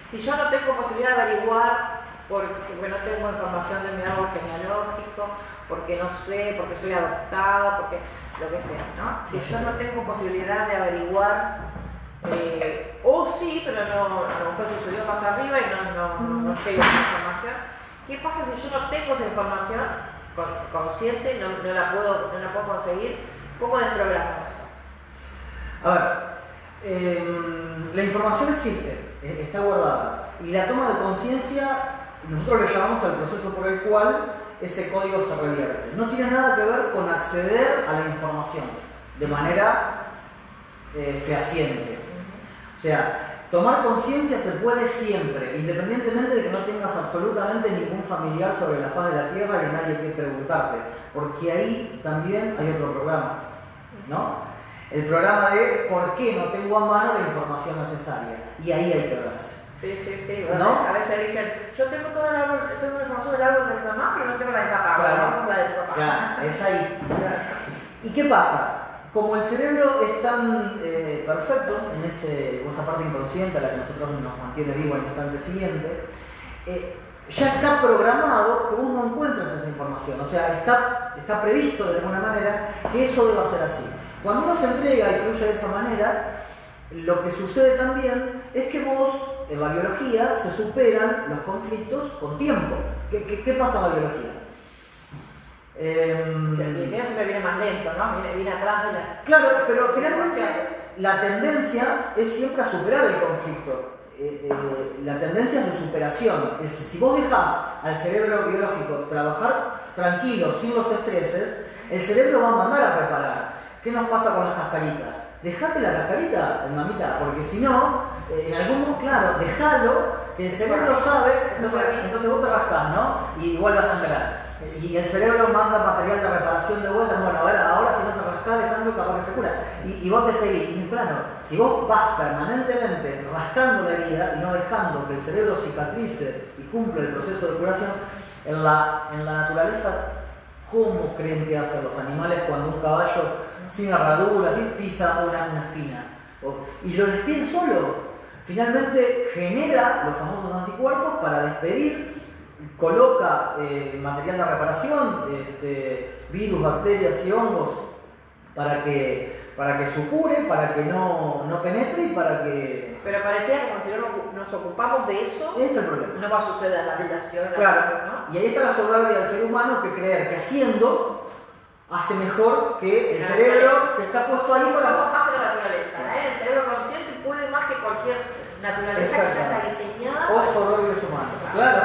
Si yo no tengo posibilidad de averiguar porque no tengo información de mi árbol genealógico, porque no sé, porque soy adoptada, porque lo que sea, ¿no? Si yo no tengo posibilidad de averiguar, o sí, pero no, a lo mejor sucedió más arriba y no llega esa información, ¿qué pasa si yo no tengo esa información consciente, no la puedo conseguir? ¿Cómo desprogramo eso? A ver, la información existe, está guardada, y la toma de conciencia nosotros le llamamos al proceso por el cual ese código se revierte. No tiene nada que ver con acceder a la información de manera fehaciente. O sea, tomar conciencia se puede siempre, independientemente de que no tengas absolutamente ningún familiar sobre la faz de la Tierra y nadie que preguntarte, porque ahí también hay otro programa, ¿no? El programa de por qué no tengo a mano la información necesaria, y ahí hay que verse. Sí. ¿No? A veces dicen, yo tengo toda la información del árbol de mi mamá, pero no tengo la de papá. Claro, la de tu papá. claro, es ahí. ¿Y qué pasa? Como el cerebro es tan perfecto en esa parte inconsciente a la que nosotros nos mantiene vivo al instante siguiente, ya está programado que vos no encuentres esa información. O sea, está previsto de alguna manera que eso deba ser así. Cuando uno se entrega y fluye de esa manera, lo que sucede también es que vos, en la biología, se superan los conflictos con tiempo. ¿Qué pasa en la biología? El video siempre viene más lento, ¿no? Viene atrás de la... Claro, pero finalmente la tendencia es siempre a superar el conflicto. La tendencia es de superación. Si vos dejás al cerebro biológico trabajar tranquilo, sin los estreses, el cerebro va a mandar a reparar. ¿Qué nos pasa con las cascaritas? Dejate la cascarita, mamita, porque si no, en algún momento, claro, dejalo, que el cerebro sabe, entonces vos te rascás, ¿no? Y igual vas a sangrar. Y el cerebro manda material de reparación de vuelta, bueno, ahora si no te rascás, Alejandro, capaz que se cura. Y vos te seguís. Y claro, si vos vas permanentemente rascando la herida y no dejando que el cerebro cicatrice y cumpla el proceso de curación, en la naturaleza, ¿cómo creen que hacen los animales cuando un caballo sin herradura, así pisa una espina? Y lo despide solo. Finalmente genera los famosos anticuerpos para despedir, coloca material de reparación, virus, bacterias y hongos para que supure, para que no penetre y para que... Pero parecía como si no nos ocupamos de eso, este es el problema. No va a suceder la curación. Claro, ¿no? Y ahí está la soberbia del ser humano, que creer que haciendo hace mejor que el cerebro que está puesto ahí para... Somos más que la naturaleza, el cerebro consciente puede más que cualquier naturaleza que ya está diseñada. O soberbios humanos, claro.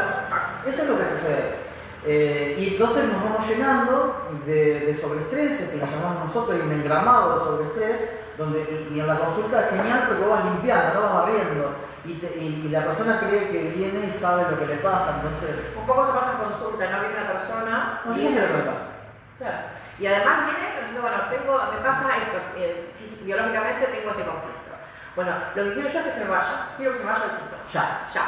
Eso es lo que sucede. Y entonces nos vamos llenando de sobreestrés, que lo llamamos nosotros, hay un engramado de sobreestrés, y en la consulta es genial porque vos vas limpiando, no vas barriendo, y la persona cree que viene y sabe lo que le pasa, entonces... Un poco se pasa en consulta, ¿no? Viene una persona... No sé lo que le pasa. Claro. Y además viene diciendo, bueno, me pasa esto, biológicamente tengo este conflicto. Bueno, lo que quiero yo es que se me vaya, quiero que se me vaya el síntoma. Ya.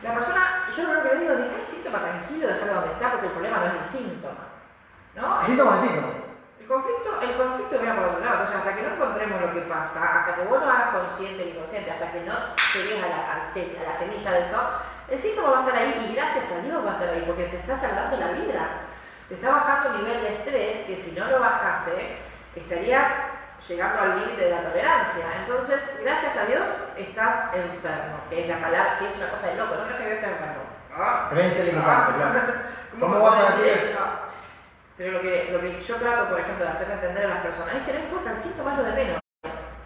La persona, yo lo que le digo, deja el síntoma tranquilo, dejarlo donde está, porque el problema no es el síntoma, ¿no? El síntoma es el síntoma. El conflicto viene por otro lado, entonces hasta que no encontremos lo que pasa, hasta que vos no hagas consciente el inconsciente, hasta que no llegues a la semilla de eso, el síntoma va a estar ahí y gracias a Dios va a estar ahí, porque te está salvando la vida. Te está bajando un nivel de estrés que si no lo bajase, estarías llegando al límite de la tolerancia. Entonces, gracias a Dios, estás enfermo, que es la palabra, que es una cosa de loco, no gracias a Dios estás enfermo. Creencia limitante, claro. ¿Cómo vas a decir eso? Pero lo que yo trato, por ejemplo, de hacer entender a las personas es que no importa, el síntoma es lo de menos.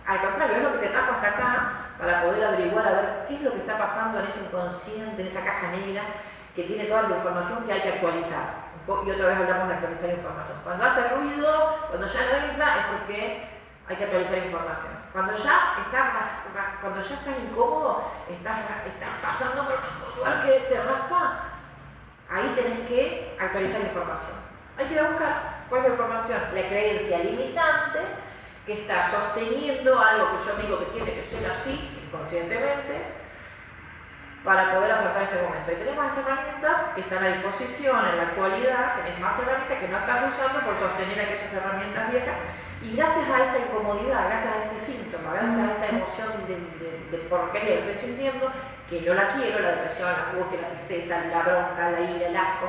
Al contrario, es lo que te trajo hasta acá para poder averiguar a ver qué es lo que está pasando en ese inconsciente, en esa caja negra que tiene toda la información que hay que actualizar. Y otra vez hablamos de actualizar información. Cuando hace ruido, cuando ya no entra, es porque hay que actualizar información. Cuando ya estás incómodo, estás pasando por un lugar que te raspa, ahí tenés que actualizar información. Hay que ir a buscar cuál es la información, la creencia limitante que está sosteniendo algo que yo digo que tiene que ser así, inconscientemente, para poder afrontar este momento. Y tenemos esas herramientas que están a disposición en la actualidad, tenés más herramientas que no estás usando por sostener aquellas herramientas viejas, y gracias a esta incomodidad, gracias a este síntoma, gracias a esta emoción de porquería que estoy sintiendo, que no la quiero, la depresión, la angustia, la tristeza, la bronca, la ira, el asco,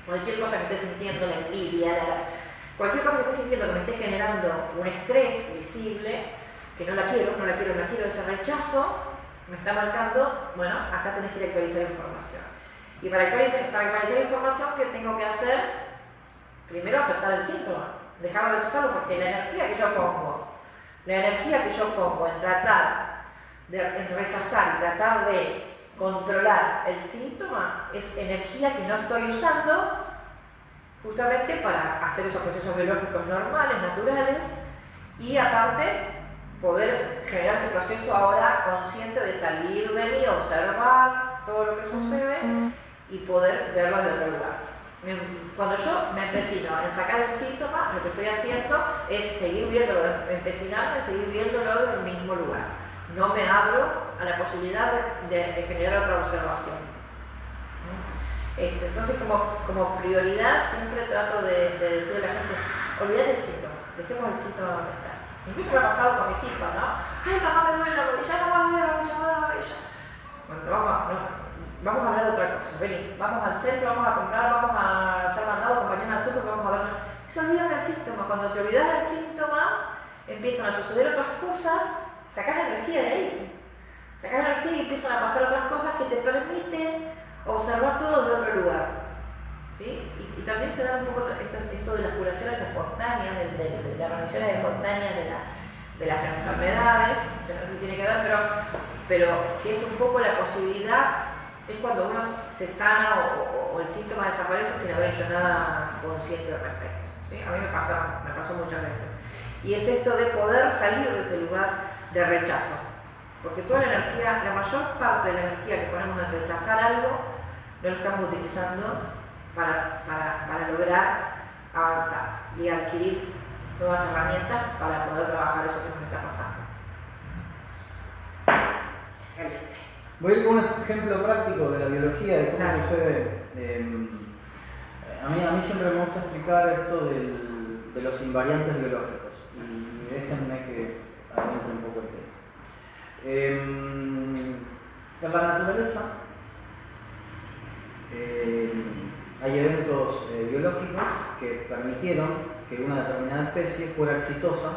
cualquier cosa que esté sintiendo, la envidia, cualquier cosa que esté sintiendo que me esté generando un estrés visible, que no la quiero, ese rechazo, me está marcando, bueno, acá tenés que ir a actualizar información. Y para actualizar información, ¿qué tengo que hacer? Primero aceptar el síntoma, dejarlo de rechazarlo, porque la energía que yo pongo en tratar en rechazar y tratar de controlar el síntoma es energía que no estoy usando justamente para hacer esos procesos biológicos normales, naturales, y aparte poder generar ese proceso ahora consciente de salir de mí, observar todo lo que sucede y poder verlo desde otro lugar. Cuando yo me empecino en sacar el síntoma, lo que estoy haciendo es seguir viéndolo, empecinarme, seguir viéndolo desde el mismo lugar. No me abro a la posibilidad de generar otra observación. Entonces, como prioridad, siempre trato de decirle a la gente, olvídate del síntoma, dejemos el síntoma donde está. Incluso me ha pasado con mis hijos, ¿no? Ay, mamá, me duele la rodilla, no me duele la rodilla, no me duele la rodilla. Bueno, vamos a hablar de otra cosa, vení, vamos al centro, vamos a comprar, vamos a hacer mandado, compañía al súper, vamos a ver. Se olvida del síntoma. Cuando te olvidas del síntoma, empiezan a suceder otras cosas, sacas la energía de ahí. Sacas la energía y empiezan a pasar otras cosas que te permiten observar todo de otro lugar. ¿Sí? Y también se da un poco esto de las curaciones espontáneas, de las remisiones espontáneas de las enfermedades, que no sé si tiene que ver, pero que es un poco la posibilidad, es cuando uno se sana o el síntoma desaparece sin haber hecho nada consciente al respecto. ¿Sí? A mí me pasó muchas veces. Y es esto de poder salir de ese lugar de rechazo. Porque toda la energía, la mayor parte de la energía que ponemos en rechazar algo, no lo estamos utilizando para lograr avanzar y adquirir nuevas herramientas para poder trabajar eso que nos está pasando. Realmente. Voy a ir con un ejemplo práctico de la biología, de cómo sucede. A mí siempre me gusta explicar esto de los invariantes biológicos. Y déjenme que adentre un poco el tema. En la naturaleza hay eventos biológicos que permitieron que una determinada especie fuera exitosa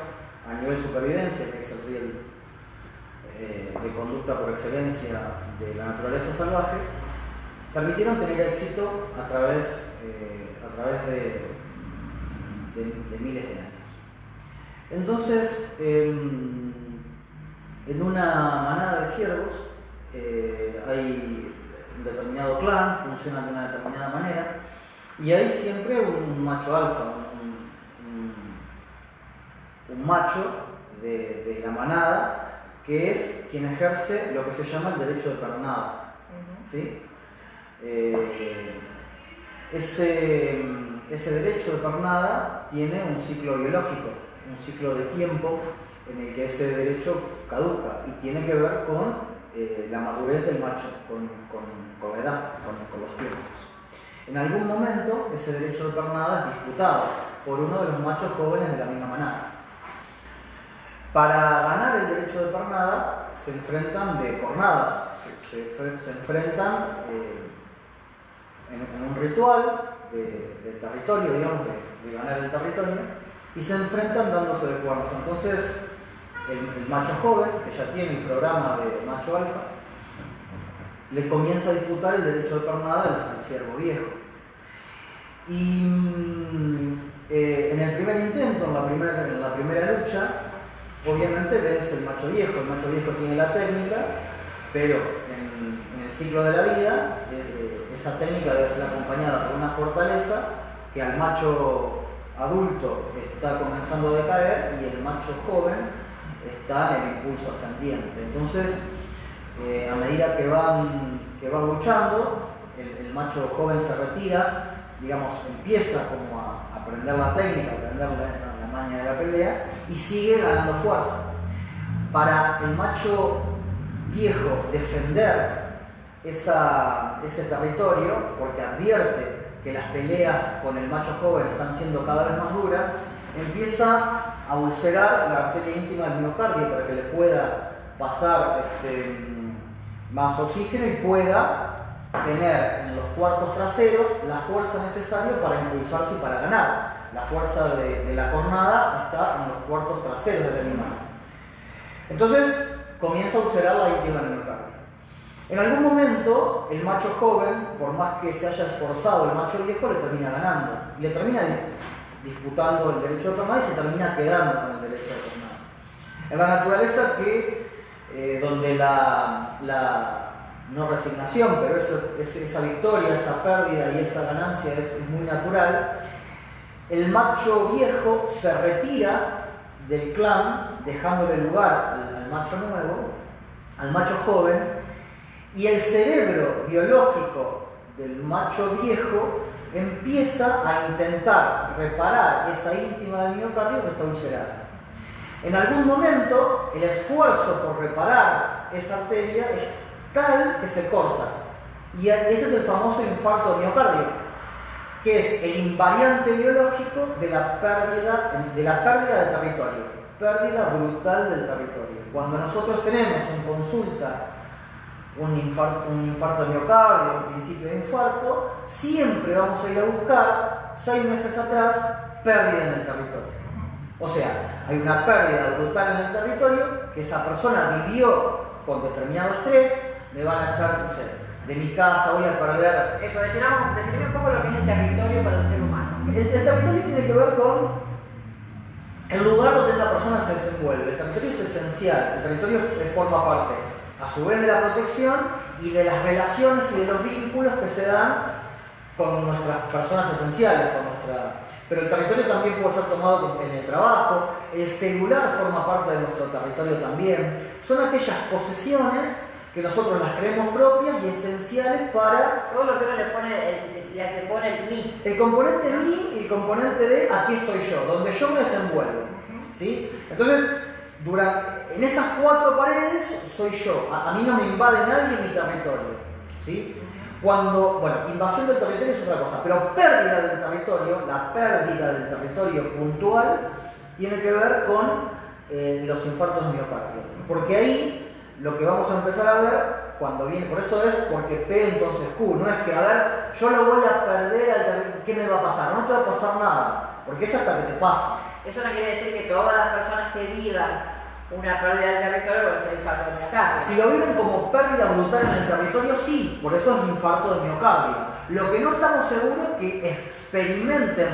a nivel supervivencia, que es el riel de conducta por excelencia de la naturaleza salvaje, permitieron tener éxito a través de miles de años. Entonces, en una manada de ciervos hay un determinado clan, funciona de una determinada manera, y hay siempre un macho alfa, un macho de la manada, que es quien ejerce lo que se llama el derecho de pernada. ¿Sí? Ese derecho de pernada tiene un ciclo biológico, un ciclo de tiempo en el que ese derecho caduca y tiene que ver con la madurez del macho, con la edad, con los tiempos. En algún momento ese derecho de pernada es disputado por uno de los machos jóvenes de la misma manada. Para ganar el derecho de pernada se enfrentan de cornadas, se enfrentan en un ritual de territorio, digamos, de ganar el territorio, y se enfrentan dándose de cuernos. Entonces el macho joven, que ya tiene el programa de macho alfa, le comienza a disputar el derecho de pernada al ciervo viejo. Y en el primer intento, en la primera lucha, obviamente vence el macho viejo tiene la técnica, pero en el ciclo de la vida esa técnica debe ser acompañada por una fortaleza que al macho adulto está comenzando a decaer y el macho joven está en el impulso ascendiente. Entonces, a medida que van luchando, el macho joven se retira, digamos, empieza como a aprender la técnica, a aprender la maña de la pelea y sigue ganando fuerza. Para el macho viejo defender ese territorio, porque advierte que las peleas con el macho joven están siendo cada vez más duras, empieza a ulcerar la arteria íntima del miocardio para que le pueda pasar más oxígeno y pueda tener en los cuartos traseros la fuerza necesaria para impulsarse y para ganar. La fuerza de la cornada está en los cuartos traseros del animal. Entonces comienza a ulcerar la íntima del miocardio. En algún momento el macho joven, por más que se haya esforzado el macho viejo, le termina ganando y le termina disputando el derecho de pernada y se termina quedando con el derecho de pernada. En la naturaleza donde la no resignación, pero esa victoria, esa pérdida y esa ganancia es muy natural, el macho viejo se retira del clan, dejándole lugar al macho nuevo, al macho joven, y el cerebro biológico del macho viejo empieza a intentar reparar esa íntima del miocardio que está ulcerada. En algún momento, el esfuerzo por reparar esa arteria es tal que se corta. Y ese es el famoso infarto de miocardio, que es el invariante biológico de la pérdida de territorio, pérdida brutal del territorio. Cuando nosotros tenemos en consulta un infarto de miocardio, un principio de infarto, siempre vamos a ir a buscar, 6 meses atrás, pérdida en el territorio. O sea, hay una pérdida brutal en el territorio, que esa persona vivió con determinado estrés, me van a echar, no sé, de mi casa, voy a perder. Eso, definime un poco lo que es el territorio para el ser humano. El territorio tiene que ver con el lugar donde esa persona se desenvuelve. El territorio es esencial, el territorio forma parte, a su vez, de la protección y de las relaciones y de los vínculos que se dan con nuestras personas esenciales, pero el territorio también puede ser tomado en el trabajo, el celular forma parte de nuestro territorio también. Son aquellas posesiones que nosotros las creemos propias y esenciales para... Todo lo que uno le pone el mí. El componente mí y el componente de aquí estoy yo, donde yo me desenvuelvo. ¿Sí? Entonces, en esas 4 paredes soy yo. A mí no me invade nadie mi territorio. ¿Sí? Invasión del territorio es otra cosa, pero pérdida del territorio, la pérdida del territorio puntual, tiene que ver con los infartos de miocardio. Porque ahí lo que vamos a empezar a ver cuando viene, por eso es porque P entonces Q, no es que, a ver, yo lo voy a perder al territorio, ¿qué me va a pasar? No te va a pasar nada, porque es hasta que te pasa. Eso no quiere decir que todas las personas que vivan una pérdida del territorio van a ser infarto de miocardio. Si lo viven como pérdida brutal en el territorio, sí, por eso es infarto de miocardio. Lo que no estamos seguros es que experimenten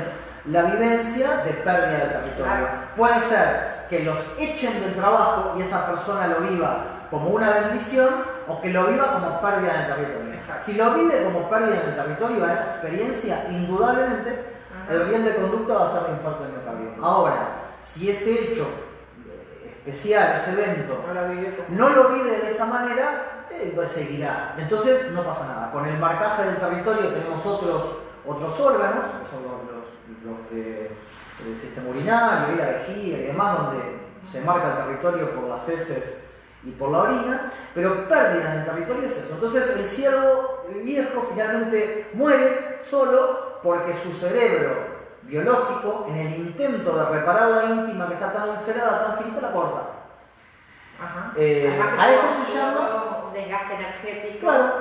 la vivencia de pérdida del territorio. Claro. Puede ser que los echen del trabajo y esa persona lo viva como una bendición o que lo viva como pérdida en el territorio. Exacto. Si lo vive como pérdida en el territorio, a esa experiencia, indudablemente, el riesgo de conducta va a ser de infarto de miocardio. Ahora, si ese hecho especial, ese evento, no lo vive de esa manera, pues seguirá. Entonces no pasa nada. Con el marcaje del territorio tenemos otros órganos, que son los del sistema urinario, la vejiga y demás, donde se marca el territorio por las heces y por la orina, pero pérdida en el territorio es eso. Entonces el ciervo viejo finalmente muere solo porque su cerebro biológico, en el intento de reparar la íntima que está tan ulcerada, tan finita, la corta. Ajá. A eso se llama un desgaste energético, claro,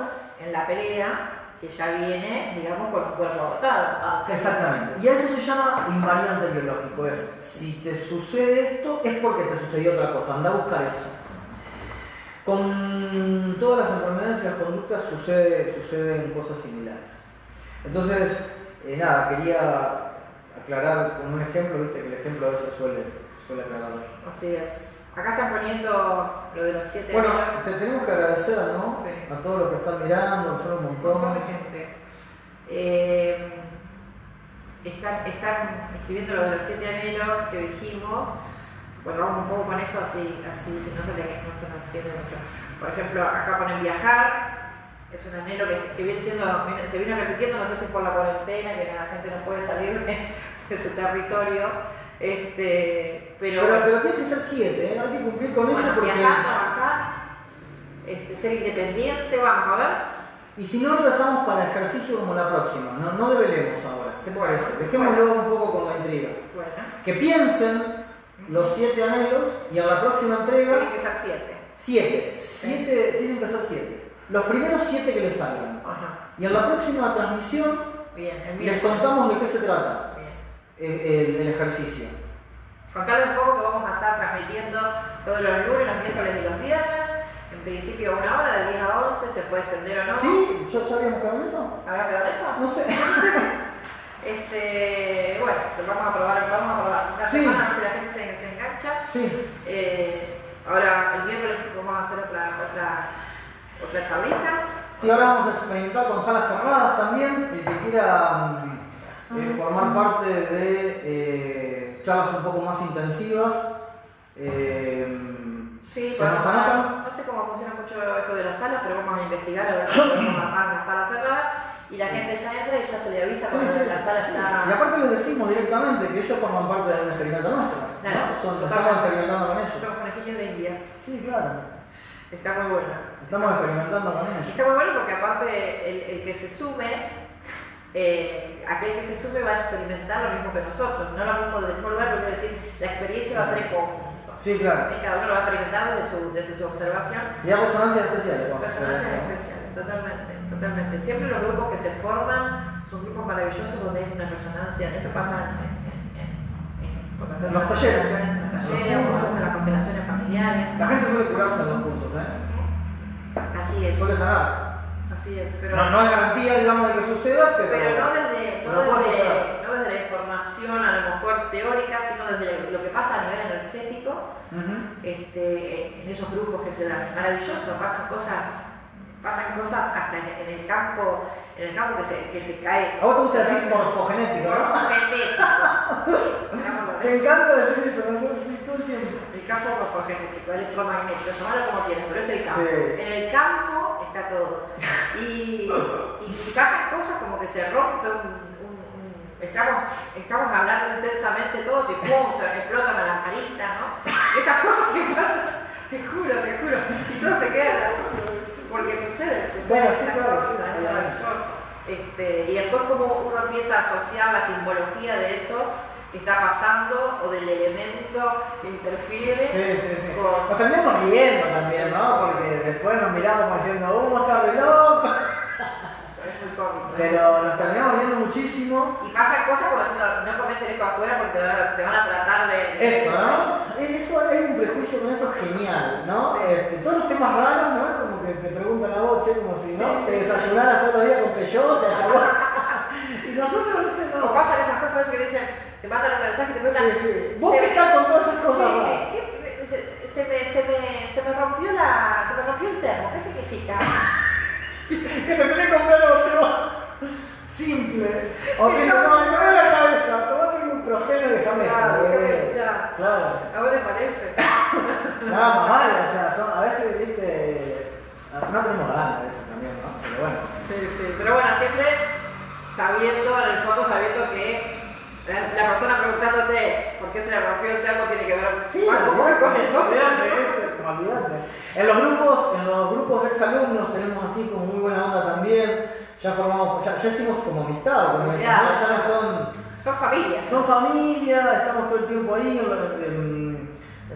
en la pelea, que ya viene, digamos, por el cuerpo agotado. Exactamente. Y a eso se llama invariante biológico. Es, si te sucede esto, es porque te sucedió otra cosa. Anda a buscar eso. Con todas las enfermedades y las conductas suceden cosas similares. Entonces, quería aclarar con un ejemplo, viste que el ejemplo a veces suele aclarar. Así es. Acá están poniendo lo de los 7 Bueno, años. te tenemos que agradecer, ¿no? Sí. A todos los que están mirando, son un montón. Un montón de gente. Están escribiendo lo de los 7 anhelos que dijimos. Bueno, vamos un poco con eso así no se nos extiende mucho. Por ejemplo, acá ponen viajar. Es un anhelo que se vino repitiendo, no sé si es por la cuarentena, que la gente no puede salir de su territorio. Pero tiene que ser 7, hay que cumplir con eso porque... Viajar, trabajar, ser independiente, vamos a ver. Y si no, lo dejamos para ejercicio como la próxima, no develemos ahora. ¿Qué te parece? Dejémoslo un poco con la intriga. Bueno. Que piensen los 7 anhelos y en la próxima entrega... Tienen que ser 7. 7. Sí. Tienen que ser 7. Los primeros 7 que les salgan. Ajá. Y en la próxima transmisión les contamos de qué se trata el ejercicio. Contarles un poco que vamos a estar transmitiendo todos los lunes, los miércoles y los viernes. En principio 1 hora, de 10 a 11, se puede extender o no. ¿Sí? ¿Ya habíamos quedado en eso? ¿Habrá quedado eso? No sé. Bueno, pues vamos a probar una Sí. semana, a ver si la gente se engancha. Sí. Ahora el miércoles vamos a hacer otra charlita. Sí, ahora vamos a experimentar con salas cerradas también. El que quiera formar parte de charlas un poco más intensivas, Sí, ¿se nos anotan? no sé cómo funciona mucho esto de las salas, pero vamos a investigar a ver si podemos armar una sala cerrada y la gente ya entra y ya se le avisa cuando la sala está... Y aparte les decimos directamente que ellos forman parte de un experimento nuestro. Claro, ¿no? Estamos experimentando con ellos. Somos conejillos de indias. Sí, claro. Está muy bueno. Estamos experimentando con ellos. Está muy bueno porque aparte el que se sume, aquel que se sume va a experimentar lo mismo que nosotros, no lo mismo del mismo lugar, pero quiero decir, la experiencia va a ser en conjunto. Sí, claro. Y cada uno lo va experimentando desde su observación. Y hay resonancias especiales. Resonancias especiales, totalmente. Siempre los grupos que se forman son grupos maravillosos donde hay una resonancia. Esto pasa en los talleres. En las constelaciones familiares. La gente suele curarse en los cursos, Así es. Suele sanar. Así es, pero no es garantía, digamos, de que suceda, pero no desde la información a lo mejor teórica, sino desde lo que pasa a nivel energético, en esos grupos que se dan. Maravilloso, pasan cosas hasta en el campo que se cae. A vos te gusta decir morfogenético, ¿no? Morfogenético. Me encanta decir eso, me acuerdo todo el tiempo. El campo morfogenético, electromagnético, llamalo como quieras, pero es el campo. Sí. En el campo está todo. Y pasan cosas como que se rompe estamos hablando intensamente todo, y pum, se explota la lamparita, ¿no? Esas cosas que pasan, te juro, y todo se queda así, porque sucede esas cosas, es maravilloso. Y después como uno empieza a asociar la simbología de eso que está pasando o del elemento que interfiere. Sí. Nos terminamos riendo también, ¿no? Porque después nos miramos como diciendo, está re loco. Es muy cómico. Pero nos terminamos riendo muchísimo. Y pasan cosas como diciendo, no cometen esto afuera porque te van a tratar de... Eso, ¿no? Eso hay un prejuicio con eso genial, ¿no? Todos los temas raros, ¿no? Como que te preguntan a vos, como si, ¿no? Te desayunaras todos los días con peyote, y nosotros, ¿viste? No. O pasan esas cosas a veces que dicen, te mandan un mensaje y te preguntan... Sí. ¿Vos qué estás con todas esas cosas? Se me rompió el termo, ¿qué significa? Que te tenés que comprar otro. Simple. O que dice, no, me duele la cabeza, tomate un ibuprofeno y déjame. Claro. ¿A vos te parece? Nada más vale, o sea, a veces, viste, no tenemos ganas a veces también, ¿no? Pero bueno. Sí, pero bueno, siempre sabiendo, en el fondo sabiendo que la persona preguntándote por qué se le rompió el termo tiene que ver con el otro. Olvídate. En los grupos de exalumnos tenemos así como muy buena onda también. Ya formamos, ya hicimos como amistad con ellos, ¿no? Ya no son familias. Son familia, estamos todo el tiempo ahí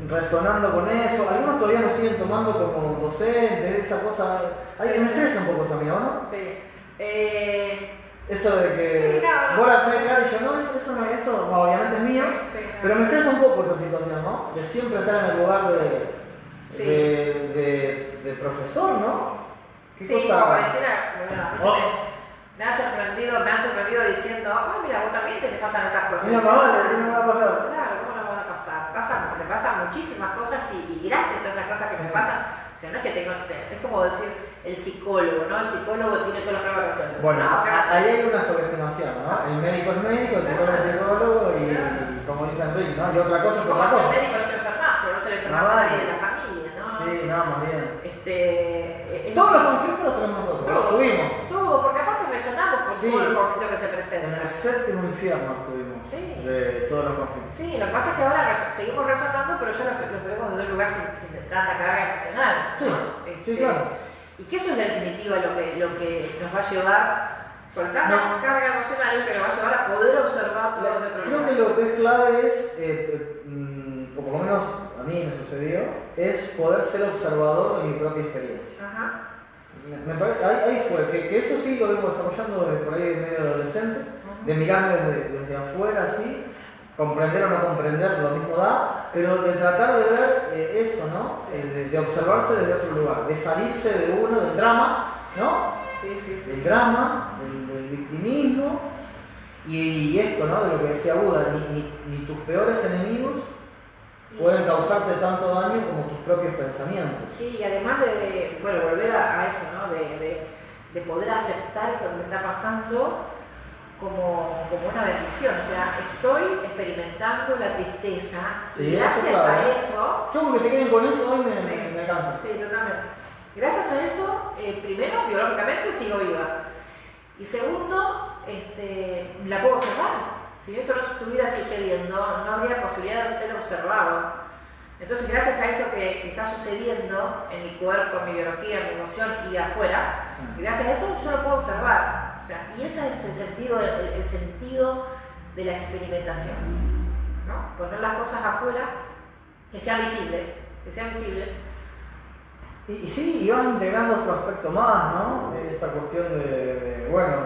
resonando con eso. Algunos todavía nos siguen tomando como docentes, esa cosa. Ay, me estresa un poco eso, amigo, ¿no? Sí. Eso de que vos la traes claro y yo no, eso obviamente es mío, pero me estresa un poco esa situación, ¿no? De siempre estar en el lugar de profesor, ¿no? ¿Qué cosa? Como pareciera, me han sorprendido diciendo, mira, vos también te pasan esas cosas. No, ¿qué me va a pasar? Claro, ¿cómo no van a pasar? Me pasan muchísimas cosas y gracias a esas cosas que me pasan, o sea, no es que es como decir el psicólogo, ¿no? El psicólogo tiene todos los problemas resueltos. Bueno, ahí hay una sobreestimación, ¿no? El médico es médico, el psicólogo es psicólogo y como dice Enrique, ¿no? Y otra cosa es otra cosa. El médico es enfermazo, no es el enfermazo de la familia, ¿no? Sí, no, más bien. Todos los conflictos los tenemos nosotros, los tuvimos. Todo, porque aparte resonamos con todo el conflicto que se presenta. En el séptimo infierno estuvimos, de todos los conflictos. Sí, lo que pasa es que ahora seguimos resonando, pero ya los vemos desde un lugar sin tanta carga emocional. Sí, sí, claro. Y que eso es en definitiva lo que nos va a llevar, soltando carga emocional, que nos va a llevar a poder observar todo de otro lugar. Creo que lo que es clave es, o por lo menos a mí me sucedió, es poder ser observador de mi propia experiencia. Ajá. Ahí fue, que eso sí lo vengo desarrollando desde por ahí medio adolescente, de mirarme desde afuera así, comprender o no comprender, lo mismo da, pero de tratar de ver eso, ¿no? De observarse desde otro lugar, de salirse de uno, del drama, ¿no? Sí. Del drama, del victimismo, y esto, ¿no? De lo que decía Buda, ni tus peores enemigos pueden causarte tanto daño como tus propios pensamientos. Sí, y además de volver a eso, ¿no? De poder aceptar esto que me está pasando como una bendición. O sea, estoy experimentando la tristeza y gracias a eso... Yo con que se queden con eso hoy me alcanza. Sí, totalmente. Gracias a eso, primero, biológicamente sigo viva. Y segundo, la puedo observar. Si esto no estuviera sucediendo, no habría posibilidad de ser observado. Entonces, gracias a eso que está sucediendo en mi cuerpo, en mi biología, en mi emoción y afuera, gracias a eso yo lo puedo observar. O sea, y ese es el sentido de la experimentación, ¿no? Poner las cosas afuera Que sean visibles, que sean visibles. Y sí, y vas integrando otro aspecto más, ¿no? Esta cuestión bueno,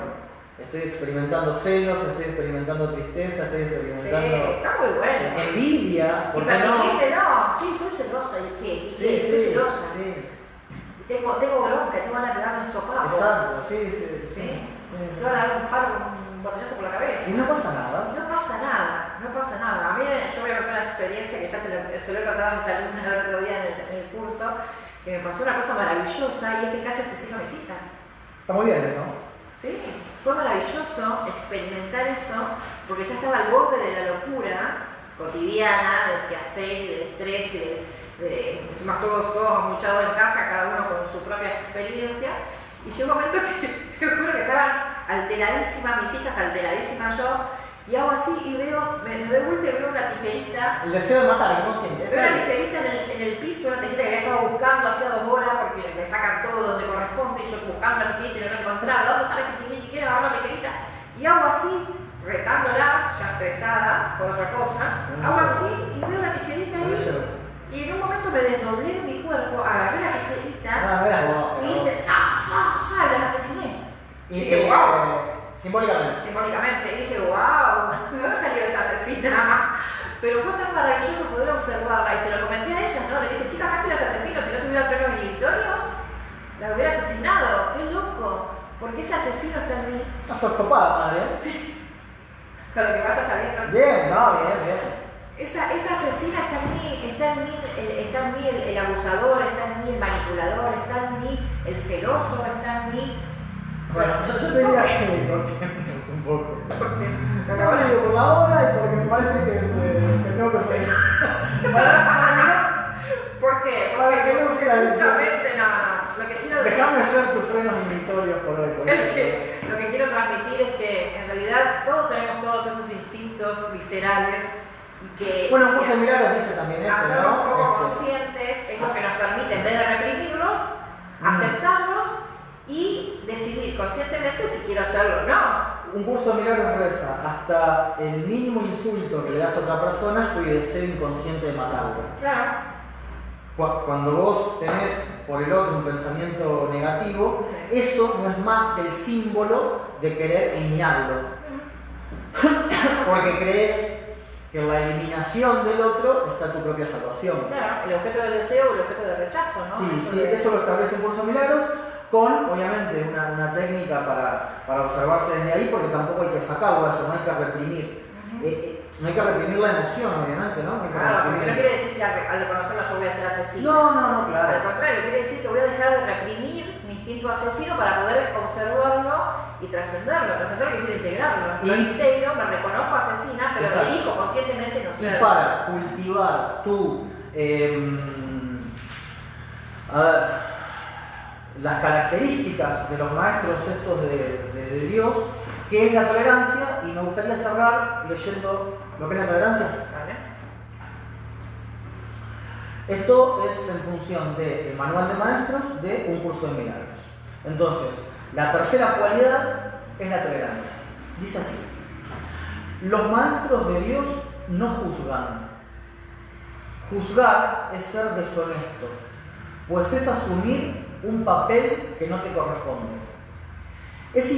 estoy experimentando celos, estoy experimentando tristeza, estoy experimentando está muy bueno. Envidia. Y permitirte, no, sí, estoy celosa, ¿y qué? ¿Y qué? Estoy celosa. Sí. Y tengo bronca, tengo ganas de darme un sopapo. Exacto, sí. Tengo ganas de dar un palo, un botellazo por la cabeza. Y no pasa nada. No pasa nada. A mí, yo voy a contar una experiencia que ya se lo he contado a mis alumnos el otro día en el curso, que me pasó una cosa maravillosa y es que casi asesino a mis hijas. Está muy bien eso. Sí, fue maravilloso experimentar eso porque ya estaba al borde de la locura cotidiana, del quehacer y del estrés y encima todos amuchados en casa, cada uno con su propia experiencia. Y llegó un momento que te juro que estaban alteradísimas mis hijas, alteradísimas yo, y hago así y me doy vuelta y veo una tijerita. El deseo de matar, inconsciente. Veo una tijerita en el piso, una tijerita que había estado buscando hace 2 horas porque me sacan todo donde corresponde y yo buscando la tijerita y no la encontraba. ¿Dónde está la tijerita? Agarro la tijerita. Y hago así, retándolas, ya estresada por otra cosa, hago así y veo la tijerita ahí. Y en un momento me desdoblé de mi cuerpo, agarré la tijerita y hice ¡sa! Y las asesiné. Y dije, wow. Simbólicamente. Y dije, wow, ¿de dónde salió esa asesina? Pero fue tan maravilloso poder observarla y se lo comenté a ellas, ¿no? Le dije, chicas, casi las asesino, si no tuviera frenos inhibitorios, la hubiera asesinado. ¡Qué loco! Porque ese asesino está en mí. Una sorcopada, madre. Sí. Con lo que vaya sabiendo. Bien. Esa asesina está en mí el abusador, está en mí el manipulador, está en mí el celoso, está en mí. Bueno, yo te diría que cortemos un poco. ¿Por qué? Yo lo digo por la hora y porque me parece que tengo que frenar. ¿Por qué? Para que no sea precisamente no. Lo que quiero decir. Déjame ser tus frenos inhibitorios por hoy. Lo que quiero transmitir es que en realidad todos tenemos todos esos instintos viscerales y que. Bueno, un curso de milagros dice también eso, hacerlos ¿no? un poco conscientes es lo que nos permite, en vez de reprimirlos, aceptarlos y decidir conscientemente si quiero hacerlo o no. Un curso de milagros reza, hasta el mínimo insulto que le das a otra persona es tu deseo inconsciente de matarlo. Claro. Cuando vos tenés por el otro un pensamiento negativo, eso no es más que el símbolo de querer eliminarlo. Porque crees que en la eliminación del otro está tu propia salvación. Claro, el objeto del deseo o el objeto del rechazo, ¿no? Sí, eso lo establece un curso de milagros, con obviamente una técnica para observarse desde ahí, porque tampoco hay que sacarlo a eso, no hay que reprimir. No hay que reprimir la emoción, obviamente, ¿no? Claro, porque no quiere decir que al reconocerlo yo voy a ser asesino. No, claro. Al contrario, quiere decir que voy a dejar de reprimir mi instinto asesino para poder observarlo y trascenderlo. Trascenderlo quiere decir integrarlo. Lo integro, me reconozco asesina, pero elijo conscientemente no ser. Y para cultivar las características de los maestros estos de Dios, que es la tolerancia, y me gustaría cerrar leyendo lo que es la tolerancia. Vale. Esto es en función del manual de maestros de un curso de milagros. Entonces, la tercera cualidad es la tolerancia. Dice así: los maestros de Dios no juzgan. Juzgar es ser deshonesto, pues es asumir un papel que no te corresponde. Es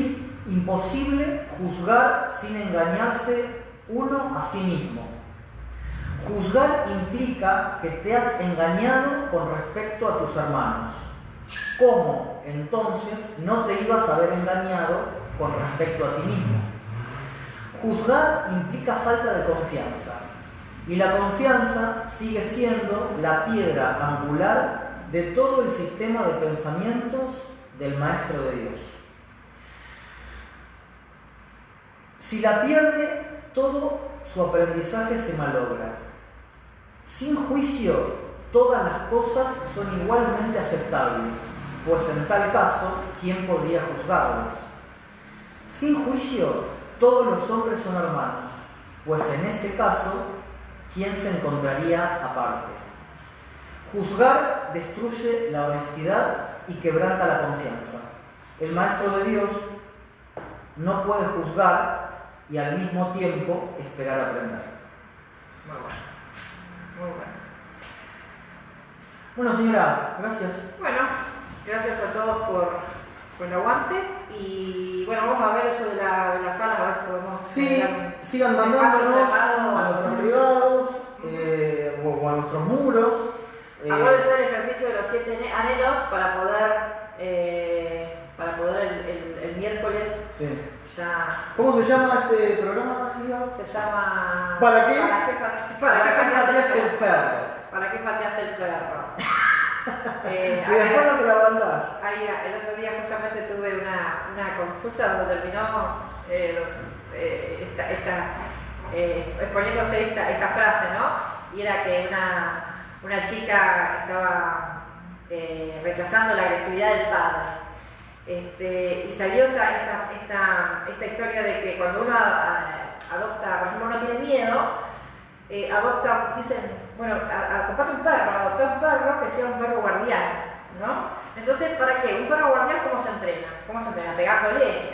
imposible juzgar sin engañarse uno a sí mismo. Juzgar implica que te has engañado con respecto a tus hermanos. ¿Cómo entonces no te ibas a haber engañado con respecto a ti mismo? Juzgar implica falta de confianza, y la confianza sigue siendo la piedra angular de todo el sistema de pensamientos del Maestro de Dios. Si la pierde, todo su aprendizaje se malogra. Sin juicio, todas las cosas son igualmente aceptables, pues en tal caso, ¿quién podría juzgarlas? Sin juicio, todos los hombres son hermanos, pues en ese caso, ¿quién se encontraría aparte? Juzgar destruye la honestidad y quebranta la confianza. El Maestro de Dios no puede juzgar y al mismo tiempo esperar aprender. Muy bueno. Muy bueno. Bueno, señora, gracias. Bueno, gracias a todos por el aguante y bueno, vamos a ver eso de la sala, a ver si podemos... Sí, sigan mandándonos a nuestros privados o a nuestros muros. Acuérdense del ejercicio de los 7 anhelos para poder el miércoles ya... ¿Cómo se llama este programa, Iva? Se llama... ¿Para qué? ¿Para qué pateas el perro? ¿Para qué pateas el perro? Si después no te la mandás. Ahí, el otro día justamente tuve una consulta donde terminó exponiéndose esta frase, ¿no? Y era que una chica estaba rechazando la agresividad del padre. Y salió esta historia de que cuando uno adopta, por ejemplo, uno tiene miedo, dicen, bueno, comprate un perro, adopta un perro que sea un perro guardián, ¿no? Entonces, ¿para qué? Un perro guardián, ¿cómo se entrena? ¿Cómo se entrena? Pegándole.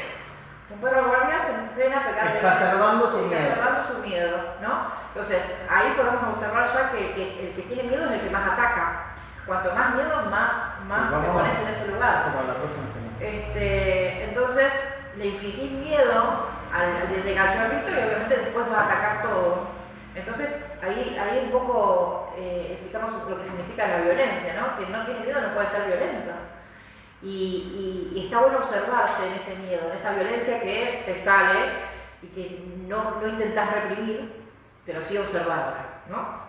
Un perro guardián se entrena pegándole. Exacerbando su miedo, ¿no? Entonces, ahí podemos observar ya que el que tiene miedo es el que más ataca. Cuanto más miedo, más te pones en ese lugar. Entonces, le infligís miedo desde cachorrito y obviamente después va a atacar todo. Entonces, ahí un poco explicamos lo que significa la violencia, ¿no? Que no tiene miedo no puede ser violento. Y está bueno observarse en ese miedo, en esa violencia que te sale y que no intentás reprimir, pero sí observarla, ¿no?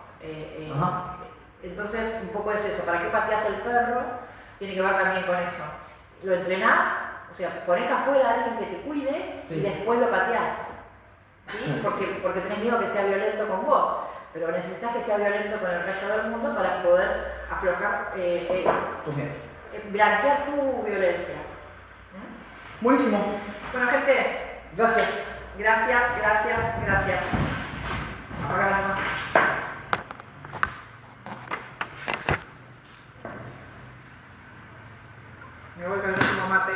Entonces, un poco es eso. ¿Para qué pateas el perro? Tiene que ver también con eso. Lo entrenás, o sea, pones afuera a alguien que te cuide y después lo pateás. ¿Sí? Porque tenés miedo que sea violento con vos, pero necesitas que sea violento con el resto del mundo para poder aflojar, blanquear tu violencia. Buenísimo. Bueno, gente. Gracias. Gracias. Apagar Me voy con el último mate.